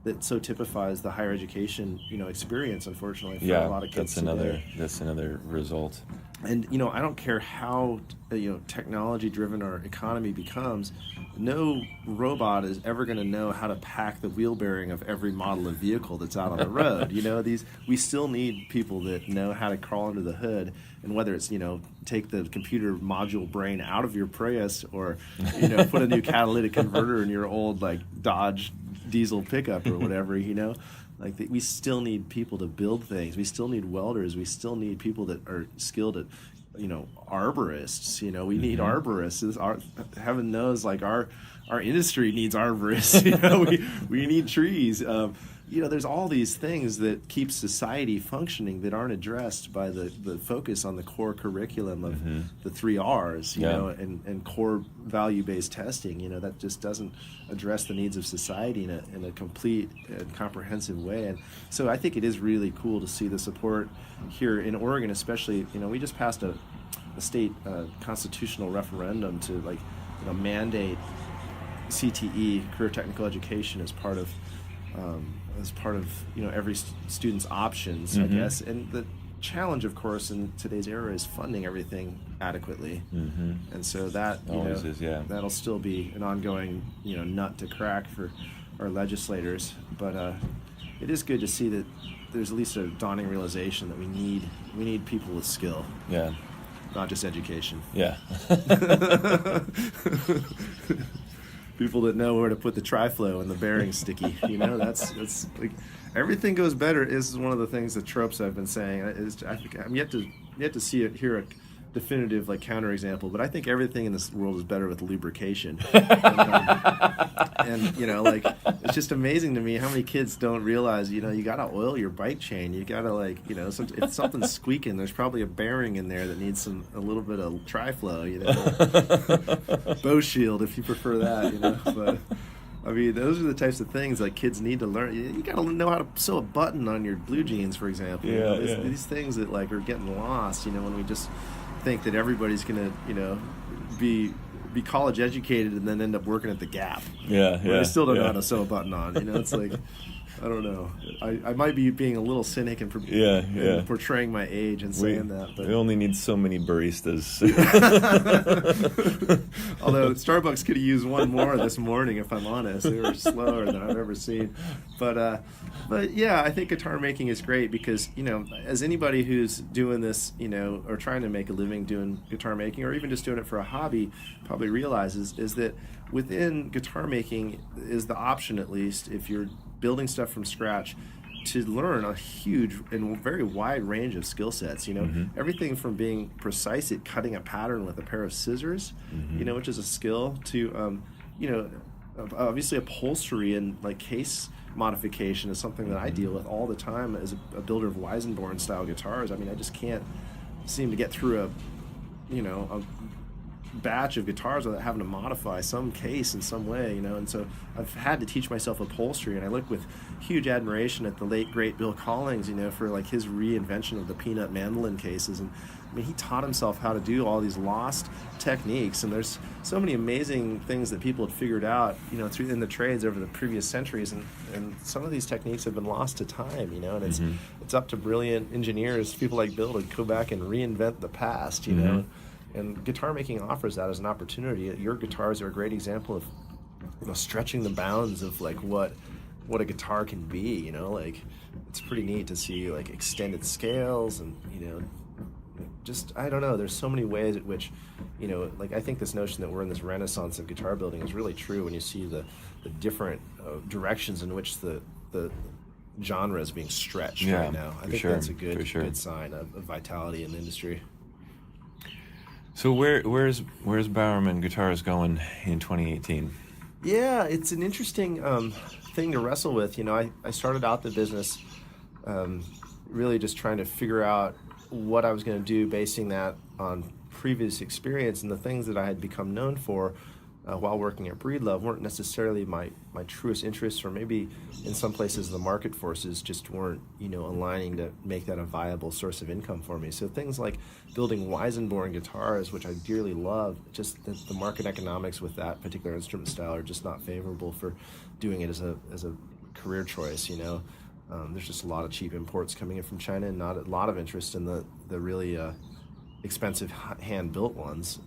that so typifies the higher education experience, unfortunately, for a lot of kids. That's another result. And I don't care how technology driven our economy becomes, no robot is ever going to know how to pack the wheel bearing of every model of vehicle that's out on the road. We still need people that know how to crawl under the hood, and whether it's take the computer module brain out of your Prius, or put a new catalytic converter in your old like Dodge diesel pickup or whatever. We still need people to build things. We still need welders. We still need people that are skilled at, arborists. We need arborists. Heaven knows, like our industry needs arborists. We need trees. there's all these things that keep society functioning that aren't addressed by the focus on the core curriculum of the 3 R's, you know, and core value-based testing, that just doesn't address the needs of society in a complete and comprehensive way. And so I think it is really cool to see the support here in Oregon, especially, we just passed a state constitutional referendum to mandate CTE, career technical education, as part of every student's options, I guess. And the challenge, of course, in today's era is funding everything adequately. And so that that'll still be an ongoing nut to crack for our legislators. But it is good to see that there's at least a dawning realization that we need people with skill. Yeah. Not just education. Yeah. People that know where to put the tri-flow and the bearing sticky. That's like everything goes better. This is one of the things, the tropes I've been saying. I think I'm yet to hear a definitive counterexample, but I think everything in this world is better with lubrication. And it's just amazing to me how many kids don't realize, you gotta oil your bike chain. You gotta if something's squeaking, there's probably a bearing in there that needs a little bit of tri-flow, Bow shield if you prefer that, but I mean, those are the types of things kids need to learn. You gotta know how to sew a button on your blue jeans, for example. These things that are getting lost, when we just think that everybody's gonna be college educated and then end up working at the Gap. They still don't know how to sew a button on. It's like, I don't know. I might be being a little cynic and portraying my age and saying that. But we only need so many baristas. Although Starbucks could have used one more this morning, if I'm honest. They were slower than I've ever seen. But yeah, I think guitar making is great because, as anybody who's doing this, or trying to make a living doing guitar making, or even just doing it for a hobby, probably realizes is that within guitar making is the option, at least, if you're building stuff from scratch, to learn a huge and very wide range of skill sets, everything from being precise at cutting a pattern with a pair of scissors, which is a skill, to, obviously upholstery and case modification is something that I deal with all the time as a builder of Weisenborn style guitars. I mean, I just can't seem to get through a batch of guitars without having to modify some case in some way, and so I've had to teach myself upholstery, and I look with huge admiration at the late great Bill Collings, for his reinvention of the peanut mandolin cases. And I mean, he taught himself how to do all these lost techniques, and there's so many amazing things that people had figured out, through in the trades over the previous centuries, and some of these techniques have been lost to time, and it's up to brilliant engineers, people like Bill, to go back and reinvent the past, And guitar making offers that as an opportunity. Your guitars are a great example of stretching the bounds of what a guitar can be. It's pretty neat to see extended scales and just, I don't know. There's so many ways at which I think this notion that we're in this renaissance of guitar building is really true when you see the different directions in which the genre is being stretched right now. I think that's a good sign of vitality in the industry. So where's Bowerman Guitars going in 2018? Yeah, it's an interesting thing to wrestle with. I started out the business really just trying to figure out what I was going to do, basing that on previous experience, and the things that I had become known for while working at Breedlove weren't necessarily my truest interests, or maybe in some places the market forces just weren't aligning to make that a viable source of income for me. So things like building Weisenborn guitars, which I dearly love, just the market economics with that particular instrument style are just not favorable for doing it as a career choice. There's just a lot of cheap imports coming in from China, and not a lot of interest in the really expensive hand-built ones.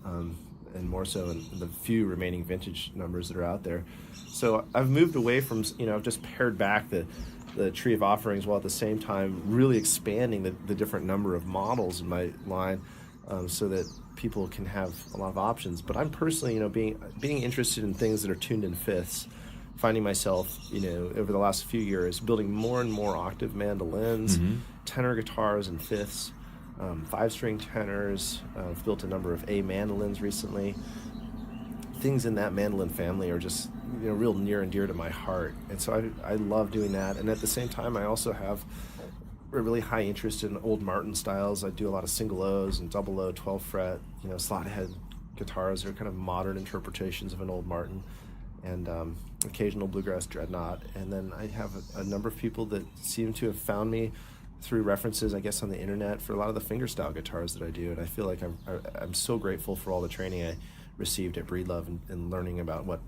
And more so in the few remaining vintage numbers that are out there. So I've moved away from, I've just pared back the tree of offerings while at the same time really expanding the different number of models in my line, so that people can have a lot of options. But I'm personally, being interested in things that are tuned in fifths, finding myself, over the last few years building more and more octave mandolins, tenor guitars and fifths, 5-string tenors. I've built a number of A mandolins recently, things in that mandolin family are just real near and dear to my heart, and so I love doing that. And at the same time, I also have a really high interest in old Martin styles. I do a lot of single O's and double O 12 fret, slot head guitars. Are kind of modern interpretations of an old Martin, and occasional bluegrass dreadnought. And then I have a number of people that seem to have found me through references, I guess, on the internet for a lot of the fingerstyle guitars that I do. And I feel like I'm so grateful for all the training I received at Breedlove and learning about what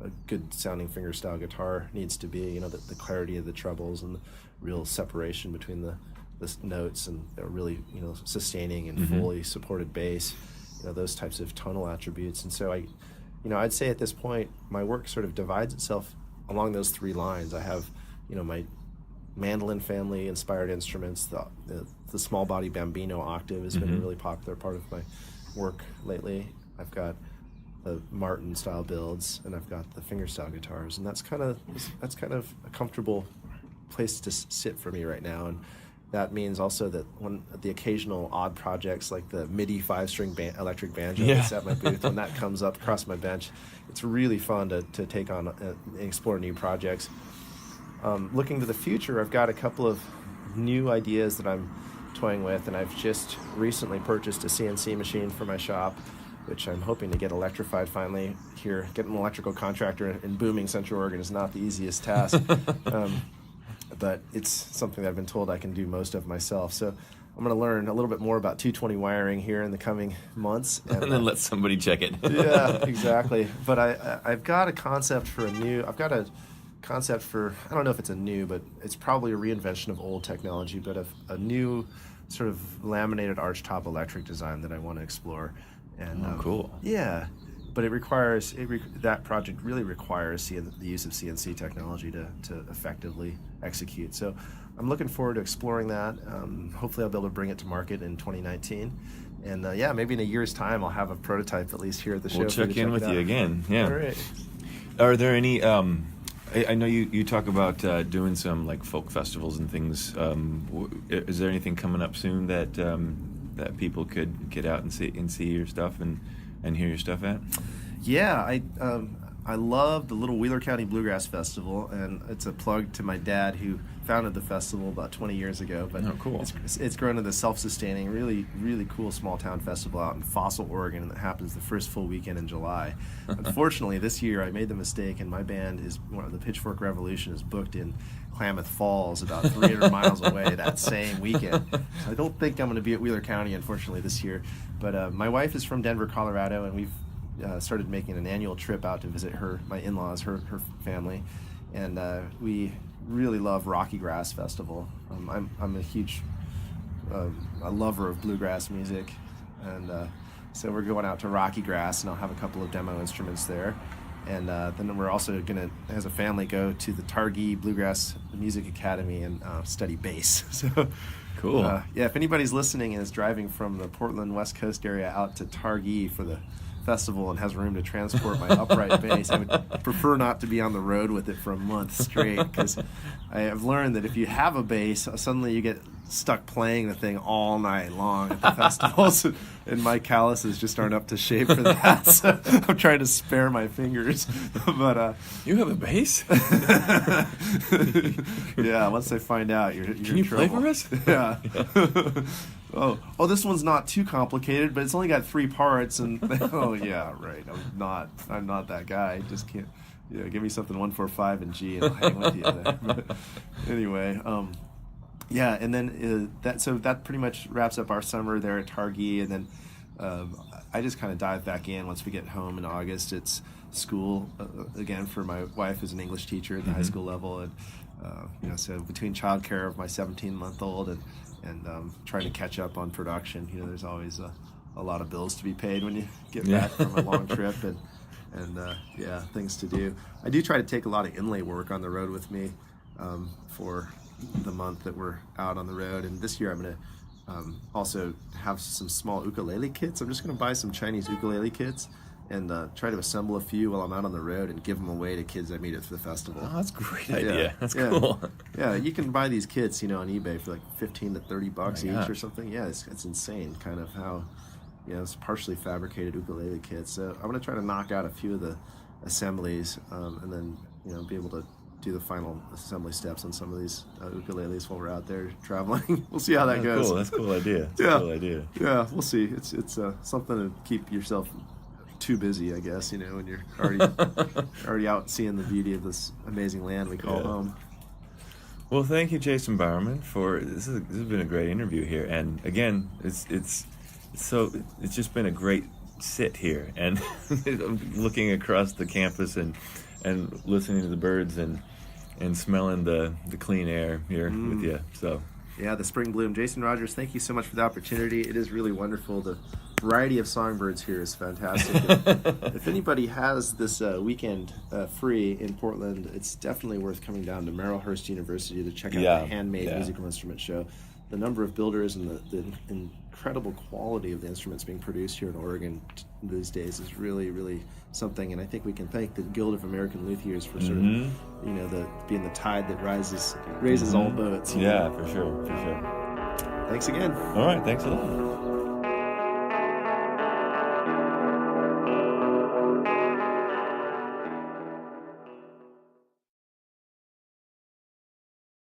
a good sounding fingerstyle guitar needs to be. The clarity of the trebles and the real separation between the notes, and a really sustaining and fully supported bass. Those types of tonal attributes. And so I'd say at this point my work sort of divides itself along those three lines. I have my mandolin family inspired instruments. The small body Bambino octave has been a really popular part of my work lately. I've got the Martin style builds, and I've got the fingerstyle guitars, and that's kind of a comfortable place to sit for me right now. And that means also that when the occasional odd projects like the MIDI 5-string electric banjo that's at my booth, when that comes up across my bench, it's really fun to take on and explore new projects. Looking to the future, I've got a couple of new ideas that I'm toying with, and I've just recently purchased a CNC machine for my shop, which I'm hoping to get electrified finally here. Getting an electrical contractor in booming Central Oregon is not the easiest task, but it's something that I've been told I can do most of myself. So I'm going to learn a little bit more about 220 wiring here in the coming months. And then let somebody check it. Yeah, exactly. But I've got a concept for I don't know if it's a new, but it's probably a reinvention of old technology, but a new sort of laminated archtop electric design that I want to explore. And cool. Yeah, but that project really requires the use of CNC technology to effectively execute. So I'm looking forward to exploring that. Hopefully I'll be able to bring it to market in 2019. And maybe in a year's time I'll have a prototype at least here at the show. We'll check in with you again. Yeah. All right. Are there any... I know you talk about doing some like folk festivals and things. Is there anything coming up soon that people could get out and see your stuff and hear your stuff at? Yeah, I love the Little Wheeler County Bluegrass Festival, and it's a plug to my dad who founded the festival about 20 years ago. But cool. It's grown into the self-sustaining, really, really cool small-town festival out in Fossil, Oregon, and that happens the first full weekend in July. Unfortunately, this year I made the mistake, and my band the Pitchfork Revolution is booked in Klamath Falls, about 300 miles away that same weekend. So I don't think I'm going to be at Wheeler County, unfortunately, this year. But my wife is from Denver, Colorado, and we've started making an annual trip out to visit my in-laws, her family, and we really love Rocky Grass Festival. I'm a huge a lover of bluegrass music, and so we're going out to Rocky Grass, and I'll have a couple of demo instruments there, and then we're also gonna, as a family, go to the Targhee Bluegrass Music Academy and study bass. So cool. Yeah, if anybody's listening and is driving from the Portland West Coast area out to Targhee for the festival and has room to transport my upright bass, I would prefer not to be on the road with it for a month straight, because I have learned that if you have a bass, suddenly you get stuck playing the thing all night long at the festivals, and my calluses just aren't up to shape for that. So I'm trying to spare my fingers. But you have a bass? Yeah, once they find out, you're Can you in trouble. play for us? Yeah. Oh, this one's not too complicated, but it's only got 3 parts, and oh yeah, right. I'm not that guy. Just can't. Give me something 1, 4, 5 and G, and I'll hang with you there. But anyway, yeah, and then that pretty much wraps up our summer there at Targhee, and then I just kind of dive back in once we get home in August. It's school again for my wife, who's an English teacher at the high school level, and so between childcare of my 17-month-old and trying to catch up on production, there's always a lot of bills to be paid when you get back from a long trip, and things to do. I do try to take a lot of inlay work on the road with me for the month that we're out on the road, and this year I'm going to also have some small ukulele kits. I'm just going to buy some Chinese ukulele kits and try to assemble a few while I'm out on the road and give them away to kids I meet at the festival. Oh, that's a great idea. That's cool. Yeah, you can buy these kits, on eBay for like $15 to $30 each gosh. or something. Yeah, it's insane, kind of how it's partially fabricated ukulele kit. So I'm going to try to knock out a few of the assemblies, and then be able to do the final assembly steps on some of these ukuleles while we're out there traveling. We'll see how that goes. Cool. That's a cool idea. Cool idea. Yeah, we'll see. It's something to keep yourself too busy, I guess, when you're already out seeing the beauty of this amazing land we call home. Well, thank you, Jayson Bowerman, for this has been a great interview here. And again, it's just been a great sit here and looking across the campus and listening to the birds and smelling the clean air here with you. So yeah, the spring bloom. Jason Rodgers, thank you so much for the opportunity. It is really wonderful. The variety of songbirds here is fantastic. If anybody has this weekend free in Portland, it's definitely worth coming down to Merrillhurst University to check out the handmade musical instrument show. The number of builders and the incredible quality of the instruments being produced here in Oregon these days is really, really something. And I think we can thank the Guild of American Luthiers for sort of, being the tide that raises all boats. Yeah, for sure. Thanks again. All right, thanks a lot.